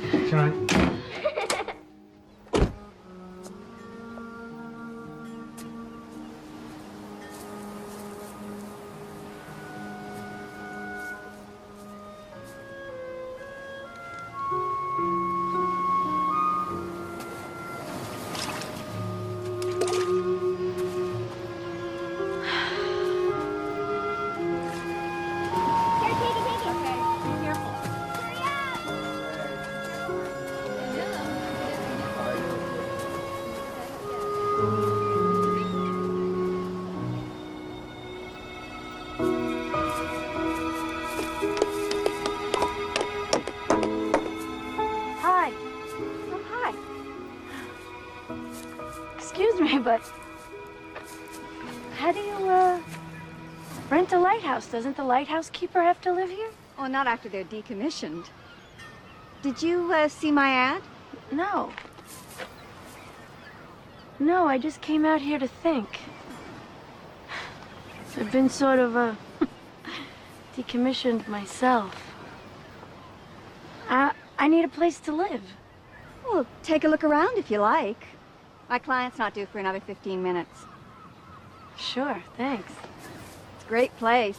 Hi. Oh, hi. Excuse me, but how do you, rent a lighthouse? Doesn't the lighthouse keeper have to live here? Oh, not after they're decommissioned. Did you see my ad? No. No, I just came out here to think. I've been sort of, decommissioned myself. I need a place to live. Well, take a look around if you like. My client's not due for another 15 minutes. Sure, thanks. Great place.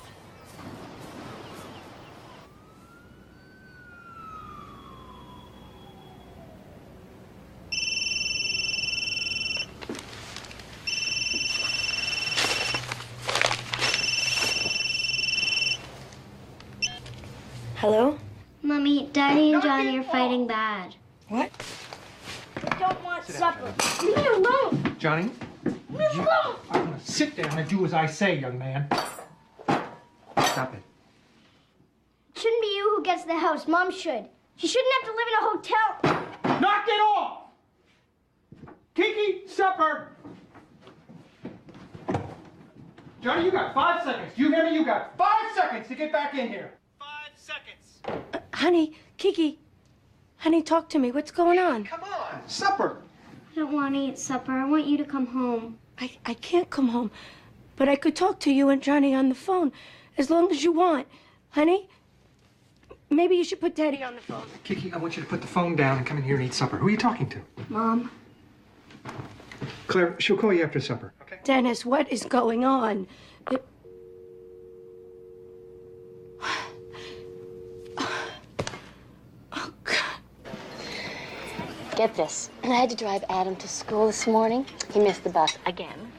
Hello? Mommy, Daddy and Johnny are fighting bad. What? I don't want supper. Leave me alone. Johnny, Leave me alone. I'm gonna sit down and do as I say, young man. Stop it. It shouldn't be you who gets the house. Mom should. She shouldn't have to live in a hotel. Knock it off! Kiki, supper! Johnny, you got 5 seconds. Do you hear me? You got 5 seconds to get back in here. 5 seconds. Honey, Kiki. Honey, talk to me. What's going on? Come on, supper. I don't want to eat supper. I want you to come home. I can't come home, but I could talk to you and Johnny on the phone as long as you want. Honey, maybe you should put Daddy on the phone. Kiki, I want you to put the phone down and come in here and eat supper. Who are you talking to? Mom. Claire, she'll call you after supper. Okay. Dennis, what is going on? Get this. I had to drive Adam to school this morning. He missed the bus again.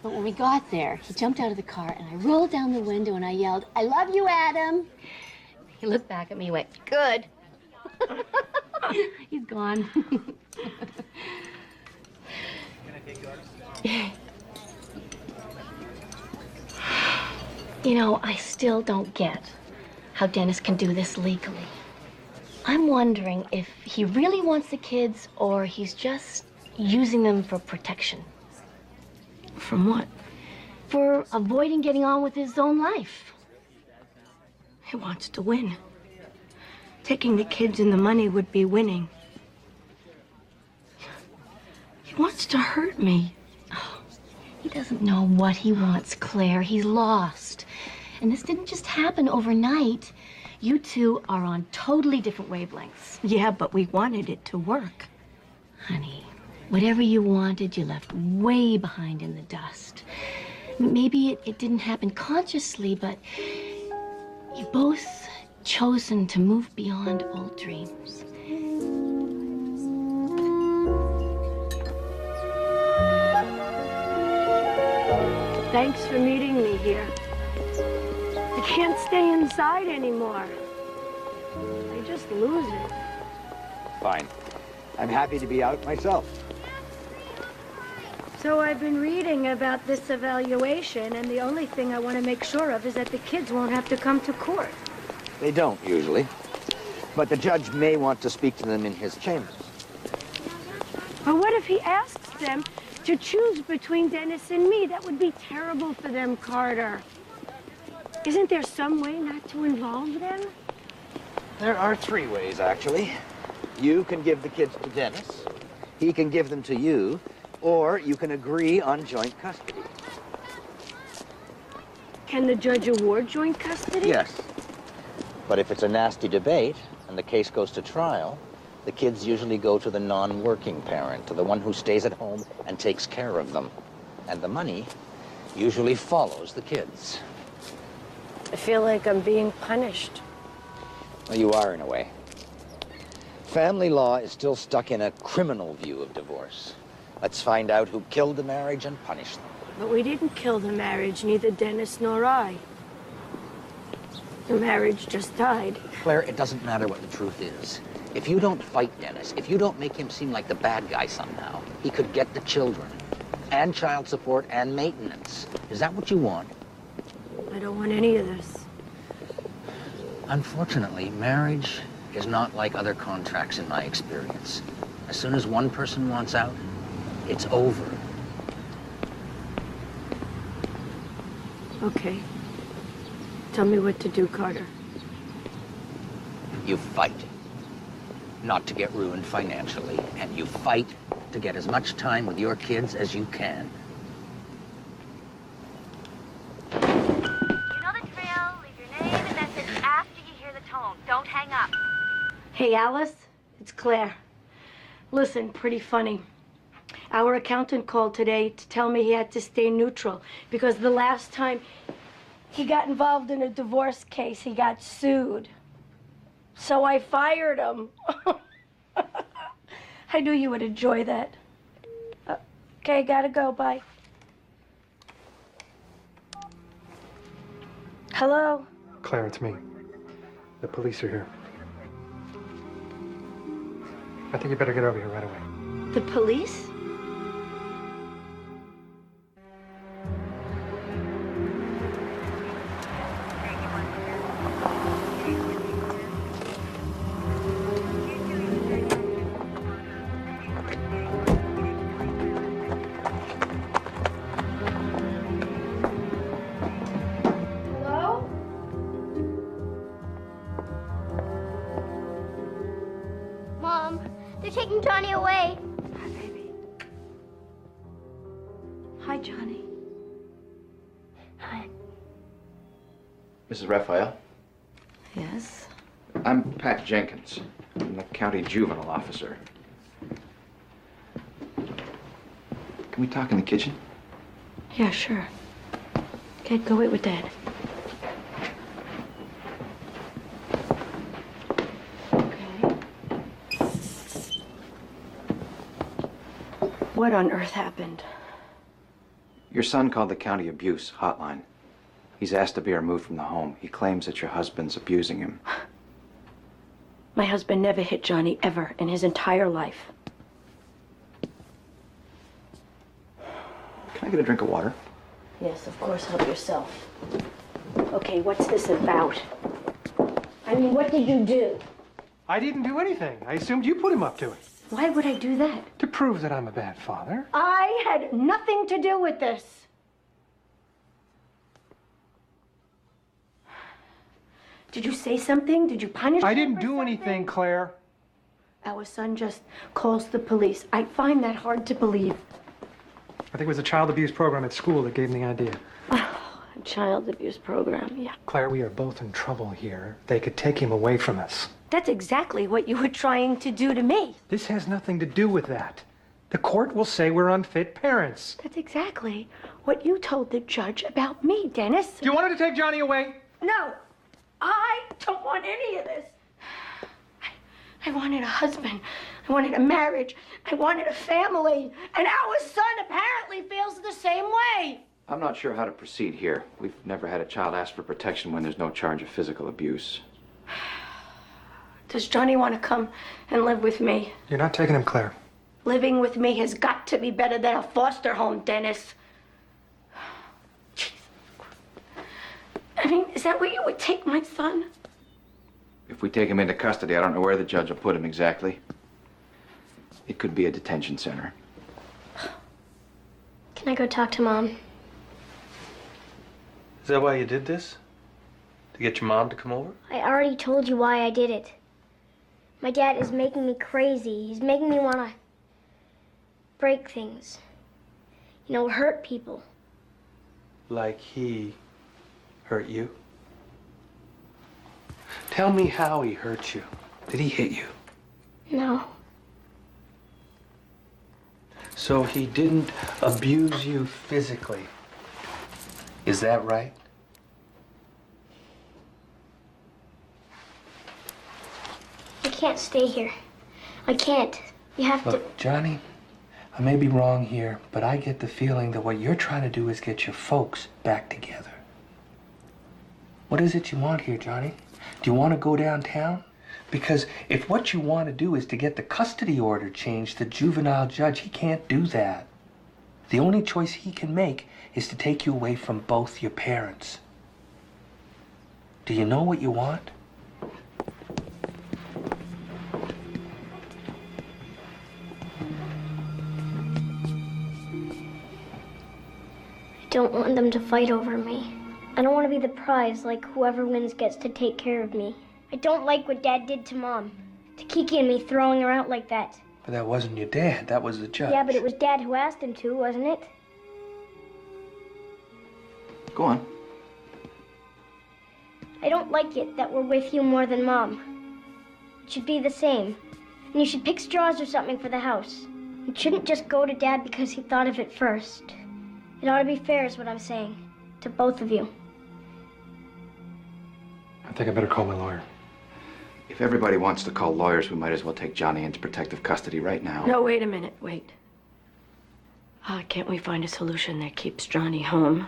But when we got there, he jumped out of the car and I rolled down the window and I yelled, "I love you, Adam." He looked back at me and went, "Good." He's gone. You know, I still don't get how Dennis can do this legally. I'm wondering if he really wants the kids or he's just using them for protection. From what? For avoiding getting on with his own life. He wants to win. Taking the kids and the money would be winning. He wants to hurt me. Oh, he doesn't know what he wants, Claire. He's lost. And this didn't just happen overnight. You two are on totally different wavelengths. Yeah, but we wanted it to work. Honey, whatever you wanted, you left way behind in the dust. Maybe it didn't happen consciously, but you both chosen to move beyond old dreams. Thanks for meeting me here. I can't stay inside anymore. I just lose it. Fine. I'm happy to be out myself. So I've been reading about this evaluation, and the only thing I want to make sure of is that the kids won't have to come to court. They don't, usually. But the judge may want to speak to them in his chambers. Or what if he asks them to choose between Dennis and me? That would be terrible for them, Carter. Isn't there some way not to involve them? There are 3 ways, actually. You can give the kids to Dennis, he can give them to you, or you can agree on joint custody. Can the judge award joint custody? Yes. But if it's a nasty debate and the case goes to trial, the kids usually go to the non-working parent, to the one who stays at home and takes care of them. And the money usually follows the kids. I feel like I'm being punished. Well, you are in a way. Family law is still stuck in a criminal view of divorce. Let's find out who killed the marriage and punish them. But we didn't kill the marriage, neither Dennis nor I. The marriage just died. Claire, it doesn't matter what the truth is. If you don't fight Dennis, if you don't make him seem like the bad guy somehow, he could get the children, and child support, and maintenance. Is that what you want? I don't want any of this. Unfortunately, marriage is not like other contracts in my experience. As soon as one person wants out, it's over. Okay. Tell me what to do, Carter. You fight. Not to get ruined financially, and you fight to get as much time with your kids as you can. You know the drill. Leave your name and message after you hear the tone. Don't hang up. Hey, Alice, it's Claire. Listen, pretty funny. Our accountant called today to tell me he had to stay neutral because the last time He got involved in a divorce case. He got sued. So I fired him. I knew you would enjoy that. Okay, gotta go. Bye. Hello? Claire, it's me. The police are here. I think you better get over here right away. The police? Hello? Mom, they're taking Johnny away. Hi, Johnny. Hi. Mrs. Raphael? Yes? I'm Pat Jenkins. I'm the county juvenile officer. Can we talk in the kitchen? Yeah, sure. Okay, go wait with Dad. What on earth happened? Your son called the county abuse hotline. He's asked to be removed from the home. He claims that your husband's abusing him. My husband never hit Johnny ever in his entire life. Can I get a drink of water? Yes, of course, help yourself. Okay, what's this about? I mean, what did you do? I didn't do anything. I assumed you put him up to it. Why would I do that? To prove that I'm a bad father. I had nothing to do with this. Did you say something? Did you punish I him didn't for do something? anything, Claire. Our son just calls the police. I find that hard to believe. I think it was a child abuse program at school that gave him the idea. A child abuse program, yeah. Claire, we are both in trouble here. They could take him away from us. That's exactly what you were trying to do to me. This has nothing to do with that. The court will say we're unfit parents. That's exactly what you told the judge about me, Dennis. You wanted to take Johnny away? No, I don't want any of this. I wanted a husband. I wanted a marriage. I wanted a family. And our son apparently feels the same way. I'm not sure how to proceed here. We've never had a child ask for protection when there's no charge of physical abuse. Does Johnny want to come and live with me? You're not taking him, Claire. Living with me has got to be better than a foster home, Dennis. Jeez. I mean, is that where you would take my son? If we take him into custody, I don't know where the judge will put him exactly. It could be a detention center. Can I go talk to Mom? Is that why you did this? To get your mom to come over? I already told you why I did it. My dad is making me crazy. He's making me want to break things. You know, hurt people. Like he hurt you? Tell me how he hurt you. Did he hit you? No. So he didn't abuse you physically. Is that right? I can't stay here. I can't. You have to. Look, Johnny, I may be wrong here, but I get the feeling that what you're trying to do is get your folks back together. What is it you want here, Johnny? Do you want to go downtown? Because if what you want to do is to get the custody order changed, the juvenile judge, he can't do that. The only choice he can make is to take you away from both your parents. Do you know what you want? I don't want them to fight over me. I don't want to be the prize, like whoever wins gets to take care of me. I don't like what Dad did to Mom. To Kiki and me throwing her out like that. But that wasn't your dad, that was the judge. Yeah, but it was Dad who asked him to, wasn't it? Go on. I don't like it that we're with you more than Mom. It should be the same. And you should pick straws or something for the house. It shouldn't just go to Dad because he thought of it first. It ought to be fair is what I'm saying. To both of you. I think I better call my lawyer. If everybody wants to call lawyers, we might as well take Johnny into protective custody right now. No, wait a minute, wait. Can't we find a solution that keeps Johnny home?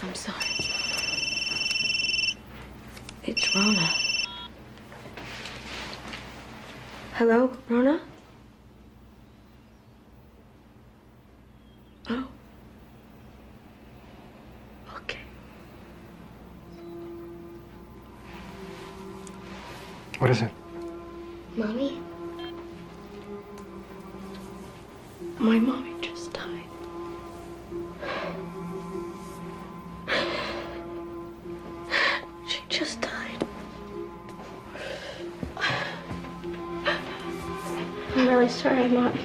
I'm sorry. It's Rona. Hello, Rona? Oh. Okay. What is it? Mommy? My mommy just died. She just died. I'm really sorry, Mom.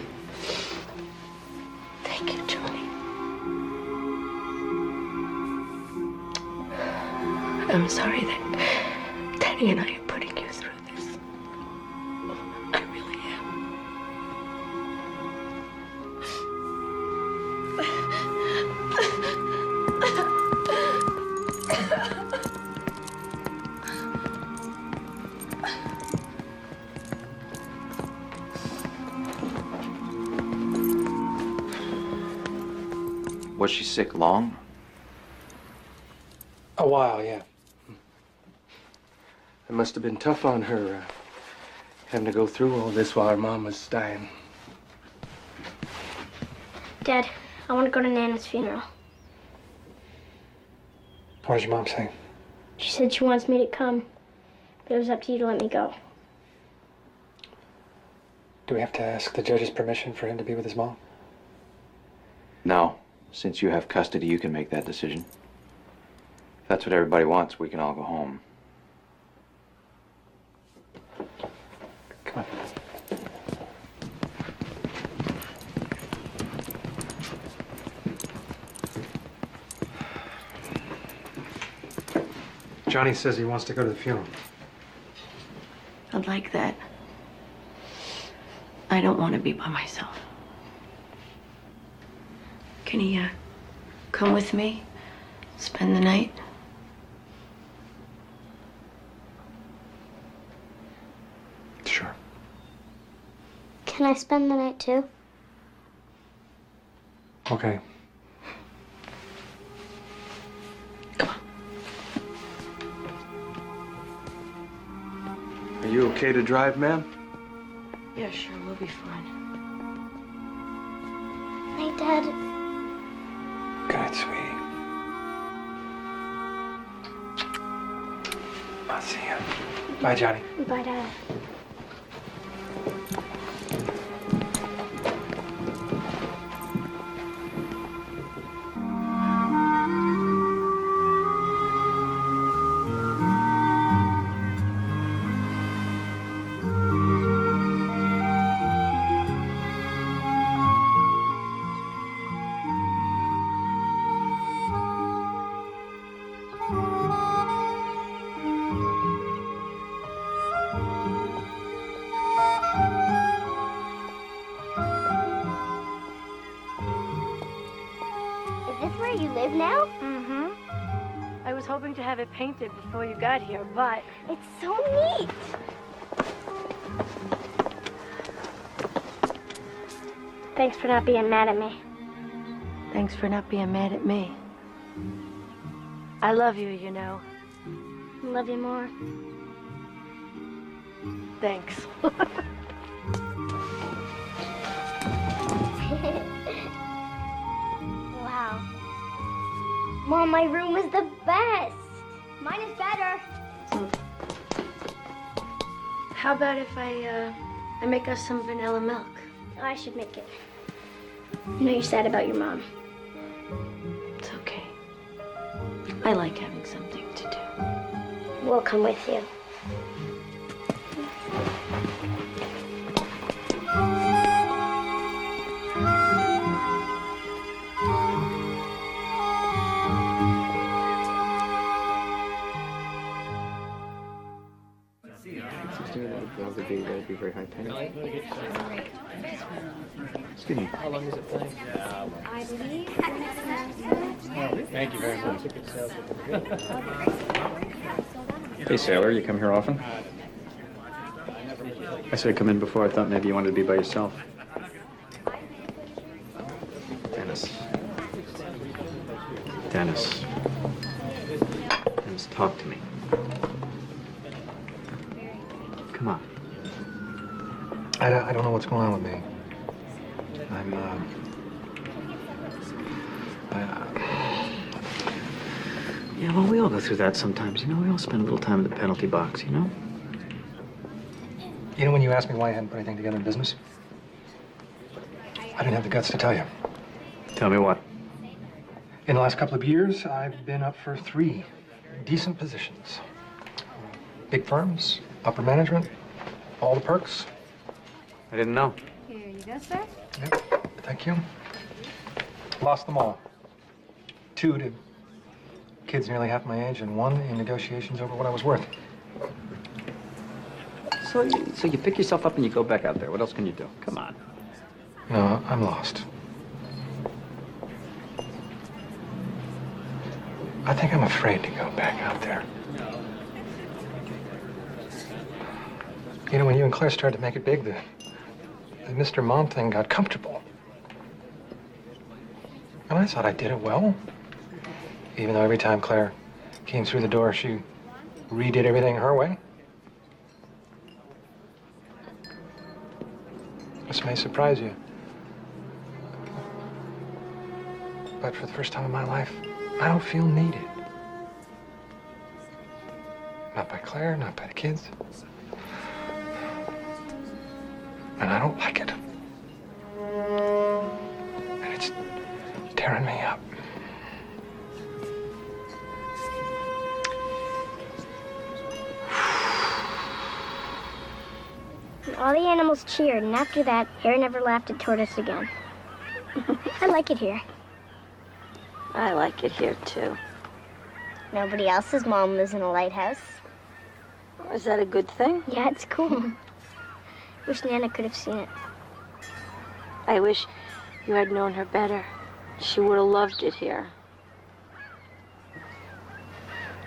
Thank you, Johnny. I'm sorry that Danny and I are putting you through this. I really am. Was she sick long? A while, yeah. It must have been tough on her, having to go through all this while her mom was dying. Dad, I want to go to Nana's funeral. What did your mom say? She said she wants me to come, but it was up to you to let me go. Do we have to ask the judge's permission for him to be with his mom? No. Since you have custody, you can make that decision. If that's what everybody wants, we can all go home. Come on. Johnny says he wants to go to the funeral. I'd like that. I don't want to be by myself. Can he, come with me? Spend the night? Sure. Can I spend the night too? Okay. Are you okay to drive, ma'am? Yeah, sure, we'll be fine. Night, Dad. Good night, sweetie. I'll see you. Bye, Johnny. Bye, Dad. You live now? Mm-hmm. I was hoping to have it painted before you got here, but... It's so neat! Thanks for not being mad at me. Thanks for not being mad at me. I love you, you know. I love you more. Thanks. Wow. Mom, my room is the best. Mine is better. How about if I make us some vanilla milk? I should make it. I know you're sad about your mom. It's okay. I like having something to do. We'll come with you. That'd be very high paying. Excuse me. How long is it playing? I believe. Thank you very much. Hey, sailor, you come here often? I said come in before. I thought maybe you wanted to be by yourself. Dennis. Dennis. Dennis, talk to me. Come on. I don't know what's going on with me. Yeah, well, we all go through that sometimes, you know? We all spend a little time in the penalty box, you know? You know when you asked me why I hadn't put anything together in business? I didn't have the guts to tell you. Tell me what? In the last couple of years, I've been up for 3 decent positions. Big firms, upper management, all the perks. I didn't know. Here you go, sir. Yep, thank you. Lost them all. 2 to kids nearly half my age, and 1 in negotiations over what I was worth. So you pick yourself up and you go back out there. What else can you do? Come on. No, I'm lost. I think I'm afraid to go back out there. You know, when you and Claire started to make it big, the Mr. Mom thing got comfortable. And I thought I did it well. Even though every time Claire came through the door, she redid everything her way. This may surprise you, but for the first time in my life, I don't feel needed. Not by Claire, not by the kids. And I don't like it. And it's tearing me up. All the animals cheered, and after that, Hare never laughed at Tortoise again. I like it here. I like it here, too. Nobody else's mom lives in a lighthouse. Is that a good thing? Yeah, it's cool. Wish Nana could have seen it. I wish you had known her better. She would have loved it here.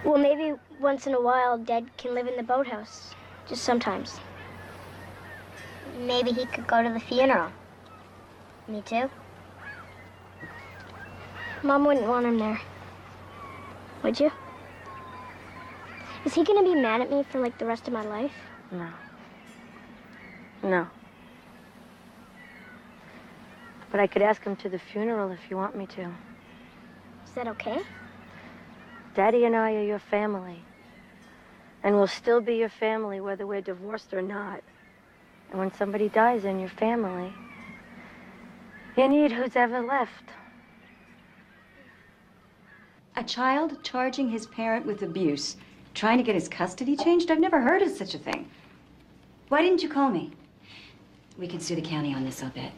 Well, maybe once in a while, Dad can live in the boathouse. Just sometimes. Maybe he could go to the funeral. Me too. Mom wouldn't want him there. Would you? Is he gonna be mad at me for like the rest of my life? No. No. But I could ask him to the funeral if you want me to. Is that okay? Daddy and I are your family. And we'll still be your family whether we're divorced or not. And when somebody dies in your family, you need who's ever left. A child charging his parent with abuse, trying to get his custody changed? I've never heard of such a thing. Why didn't you call me? We can sue the county on this, I'll bet.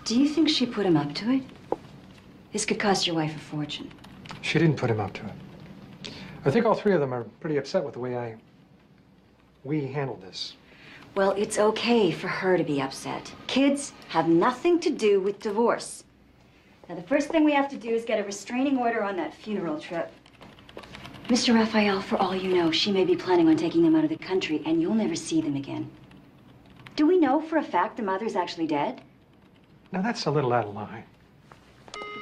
Do you think she put him up to it? This could cost your wife a fortune. She didn't put him up to it. I think all 3 of them are pretty upset with the way we handled this. Well, it's okay for her to be upset. Kids have nothing to do with divorce. Now, the first thing we have to do is get a restraining order on that funeral trip. Mr. Raphael, for all you know, she may be planning on taking them out of the country, and you'll never see them again. Do we know for a fact the mother's actually dead? Now, that's a little out of line.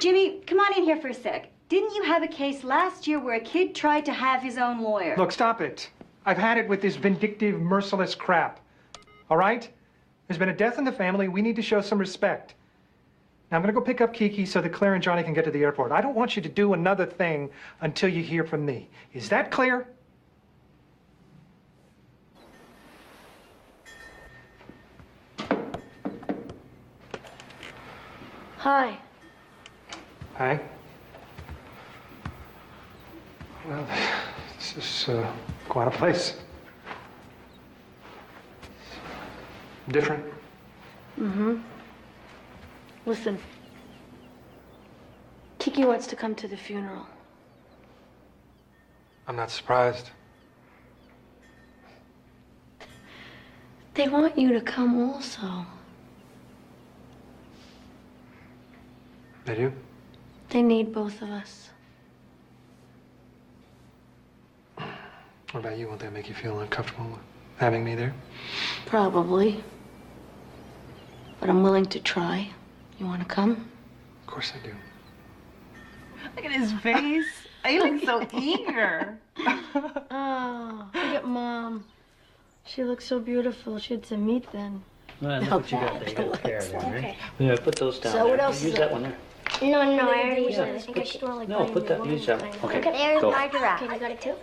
Jimmy, come on in here for a sec. Didn't you have a case last year where a kid tried to have his own lawyer? Look, stop it. I've had it with this vindictive, merciless crap. All right? There's been a death in the family. We need to show some respect. Now, I'm going to go pick up Kiki so that Claire and Johnny can get to the airport. I don't want you to do another thing until you hear from me. Is that clear? Hi. Hi. Well, this is quite a place. Different. Mm-hmm. Listen. Kiki wants to come to the funeral. I'm not surprised. They want you to come also. They do? They need both of us. What about you? Won't that make you feel uncomfortable having me there? Probably. But I'm willing to try. You want to come? Of course I do. Look at his face. He looks so eager. Oh, look at Mom. She looks so beautiful. She had some meat then. Well, look what you got there. You got a pair there, right? Yeah, put those down So there. what else Use is that up? one there. No, I already used Yeah, it. I think I should like No, put that. Use that one. Okay, There's go. my giraffe. Okay, I got it too.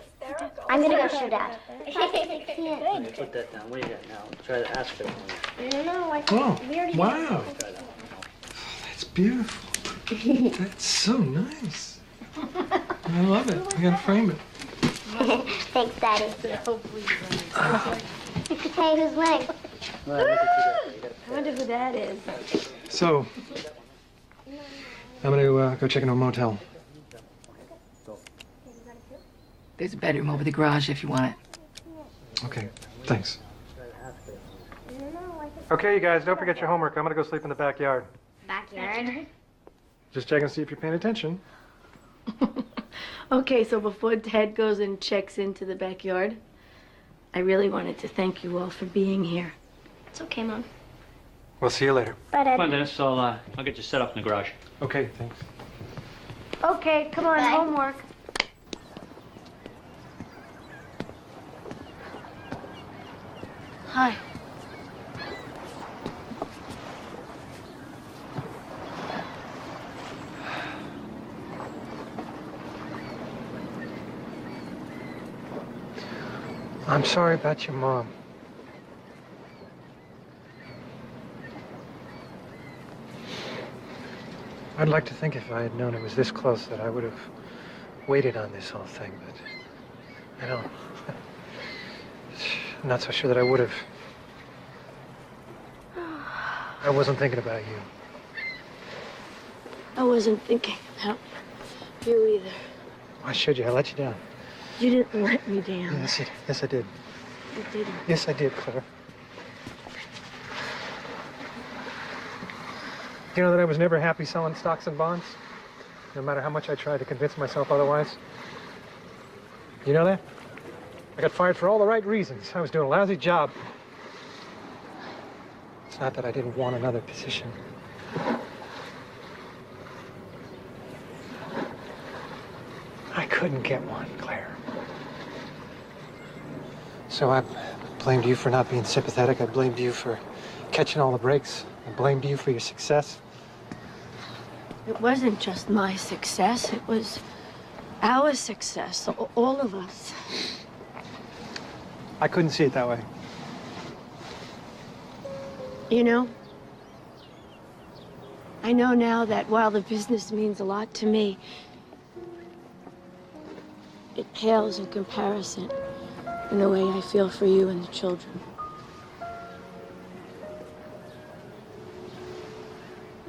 I'm gonna go show Dad. Okay, put that down. What do you got now? Try to ask for it. No, I Oh, we already wow. That's beautiful. That's so nice. I love it. I gotta frame it. Thanks, Daddy. Hey, who's winning? I wonder who that is. So, I'm gonna go check into a motel. There's a bedroom over the garage if you want it. Okay, thanks. Okay, you guys, don't forget your homework. I'm gonna go sleep in the backyard. Backyard? Just checking to see if you're paying attention. Okay, so before Dad goes and checks into the backyard, I really wanted to thank you all for being here. It's okay, Mom. We'll see you later. Bye, Dad. Come on, Dennis. I'll get you set up in the garage. Okay, thanks. Okay, come on, homework. Hi. I'm sorry about your mom. I'd like to think if I had known it was this close that I would have waited on this whole thing, but I don't. I'm not so sure that I would have. I wasn't thinking about you. I wasn't thinking about you either. Why should you? I let you down. You didn't let me down. Yes, I did. You didn't. Yes, I did, Claire. Do you know that I was never happy selling stocks and bonds? No matter how much I tried to convince myself otherwise. You know that? I got fired for all the right reasons. I was doing a lousy job. It's not that I didn't want another position. I couldn't get one, Claire. So I blamed you for not being sympathetic. I blamed you for catching all the breaks. I blamed you for your success. It wasn't just my success, it was our success, all of us. I couldn't see it that way. You know, I know now that while the business means a lot to me, it pales in comparison in the way I feel for you and the children.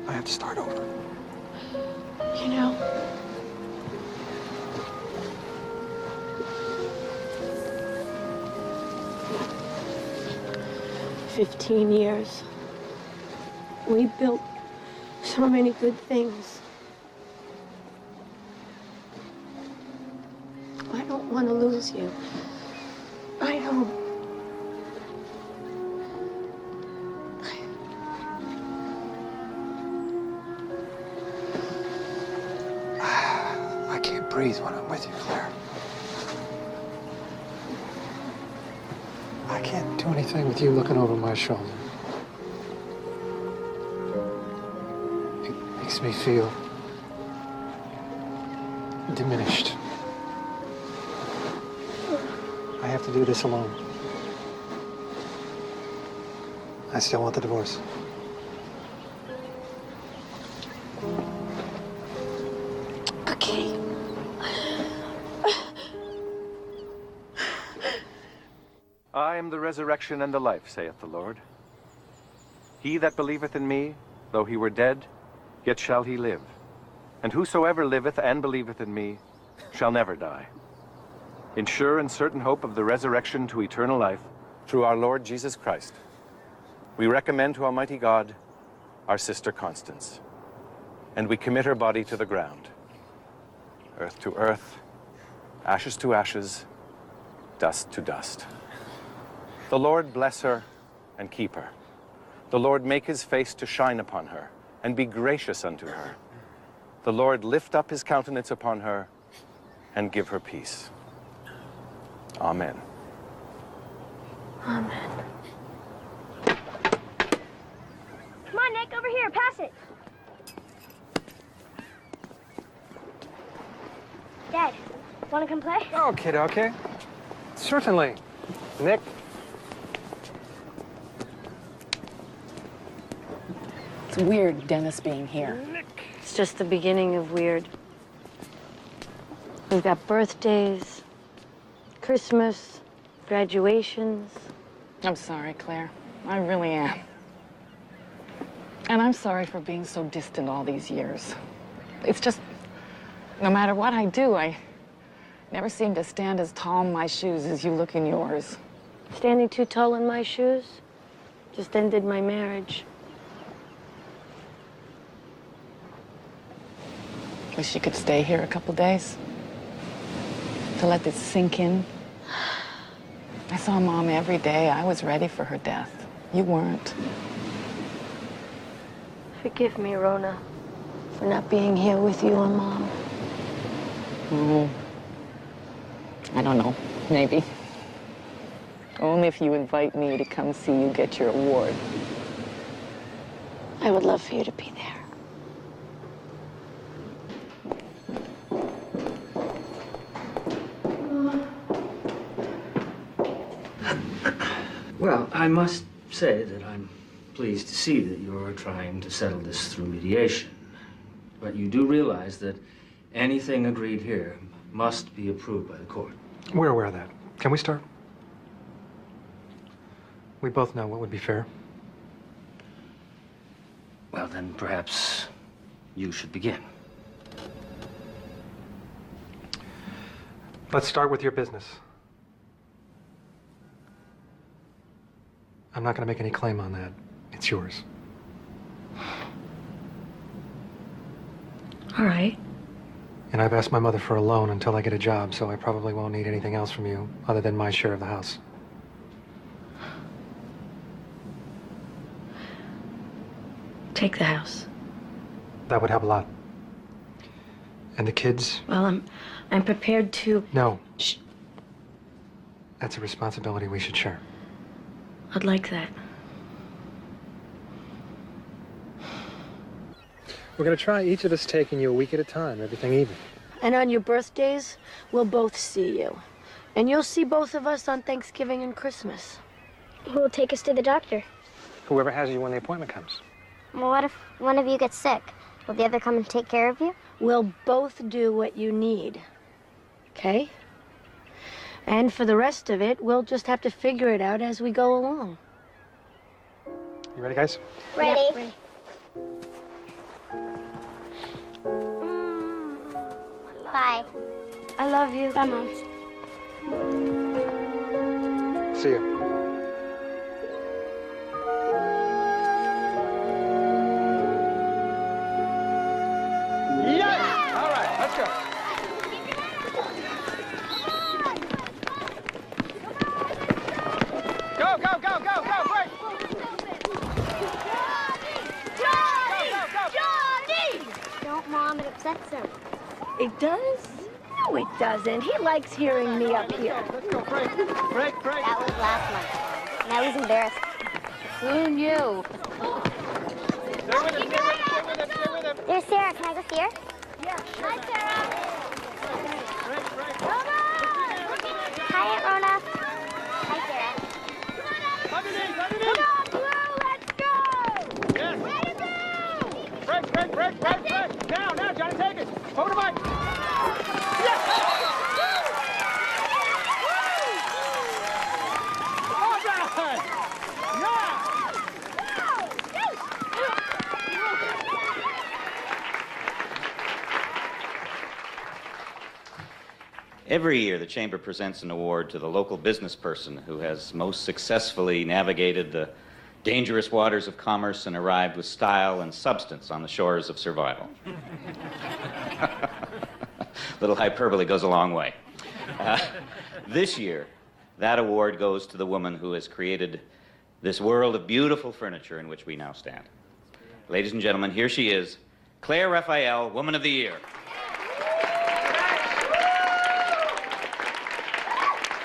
I have to start over. You know, "15 years. We built so many good things. I don't want to lose you. I don't. I can't breathe when I'm with you, Claire. I can't do anything with you looking over my shoulder. It makes me feel diminished. I have to do this alone. I still want the divorce. Okay. I am the resurrection and the life, saith the Lord. He that believeth in me, though he were dead, yet shall he live. And whosoever liveth and believeth in me shall never die. In sure and certain hope of the resurrection to eternal life, through our Lord Jesus Christ. we recommend to Almighty God our sister Constance, and we commit her body to the ground, earth to earth, ashes to ashes, dust to dust. The Lord bless her and keep her. The Lord make his face to shine upon her and be gracious unto her. The Lord lift up his countenance upon her and give her peace. Amen. Amen. Come on, Nick, over here, pass it. Dad, want to come play? Oh, kid, okay. Certainly. Nick? It's weird, Dennis being here. It's just the beginning of weird. We've got birthdays, Christmas, graduations. I'm sorry, Claire. I really am. And I'm sorry for being so distant all these years. It's just, no matter what I do, I never seem to stand as tall in my shoes as you look in yours. Standing too tall in my shoes just ended my marriage. Wish you could stay here a couple days to let this sink in. I saw Mom every day. I was ready for her death. You weren't. Forgive me, Rona, for not being here with you and Mom. I don't know. Maybe. Only if you invite me to come see you get your award. I would love for you to be there. Well, I must say that I'm pleased to see that you're trying to settle this through mediation. But you do realize that anything agreed here must be approved by the court. We're aware of that. Can we start? We both know what would be fair. Well, then perhaps you should begin. Let's start with your business. I'm not going to make any claim on that. It's yours. All right. And I've asked my mother for a loan until I get a job, so I probably won't need anything else from you other than my share of the house. Take the house. That would help a lot. And the kids? Well, I'm prepared to... No. Shh. That's a responsibility we should share. I'd like that. We're going to try each of us taking you a week at a time, everything even. And on your birthdays, we'll both see you. And you'll see both of us on Thanksgiving and Christmas. Who will take us to the doctor? Whoever has you when the appointment comes. Well, what if one of you gets sick? Will the other come and take care of you? We'll both do what you need. Okay? And for the rest of it, we'll just have to figure it out as we go along. You ready, guys? Ready. Yeah, ready. Bye. I love you. Bye, Mom. See you. Yeah! All right, let's go. Go, go, go, go, go, quick! Johnny! Don't, Mom, it upsets him. It does? No, it doesn't. He likes hearing me up here. Let's go, break, break, break. That was last month. And I was embarrassed. Who knew? Stay with him, stay with him, stay with him, stay with him. There's Sarah. Can I go see her? Yeah. Hi, Sarah. Break, break. Hi, Aunt Rona. Hi, Sarah. Underneath, underneath. Blue, let's go! Yes. Way to go! Break, break, break, break, break. Now, now, Johnny, take it. Hold the mic. Yes! All right. Yeah! Every year, the Chamber presents an award to the local business person who has most successfully navigated the dangerous waters of commerce and arrived with style and substance on the shores of survival. Little hyperbole goes a long way. This year, that award goes to the woman who has created this world of beautiful furniture in which we now stand. Ladies and gentlemen, here she is, Claire Raphael, Woman of the Year.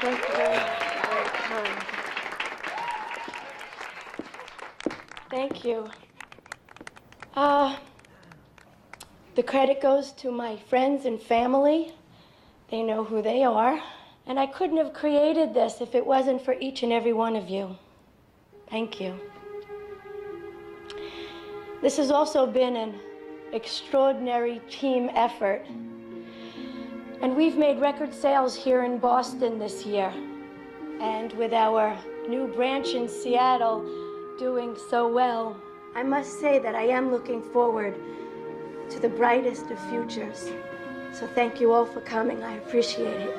Thank you very kind. Thank you. The credit goes to my friends and family. They know who they are. And I couldn't have created this if it wasn't for each and every one of you. Thank you. This has also been an extraordinary team effort. And we've made record sales here in Boston this year. And with our new branch in Seattle doing so well, I must say that I am looking forward to the brightest of futures. So thank you all for coming. I appreciate it.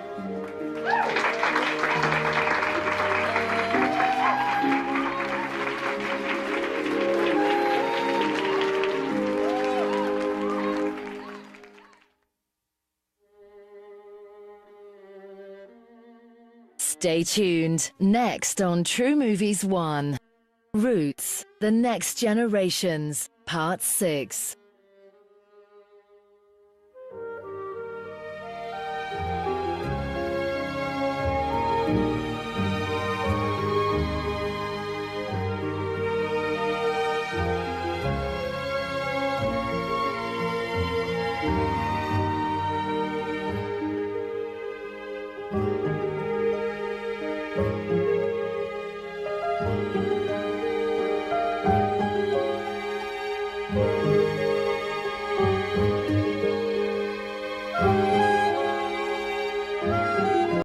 Stay tuned. Next on True Movies 1. Roots, The Next Generations, Part 6. Thank you.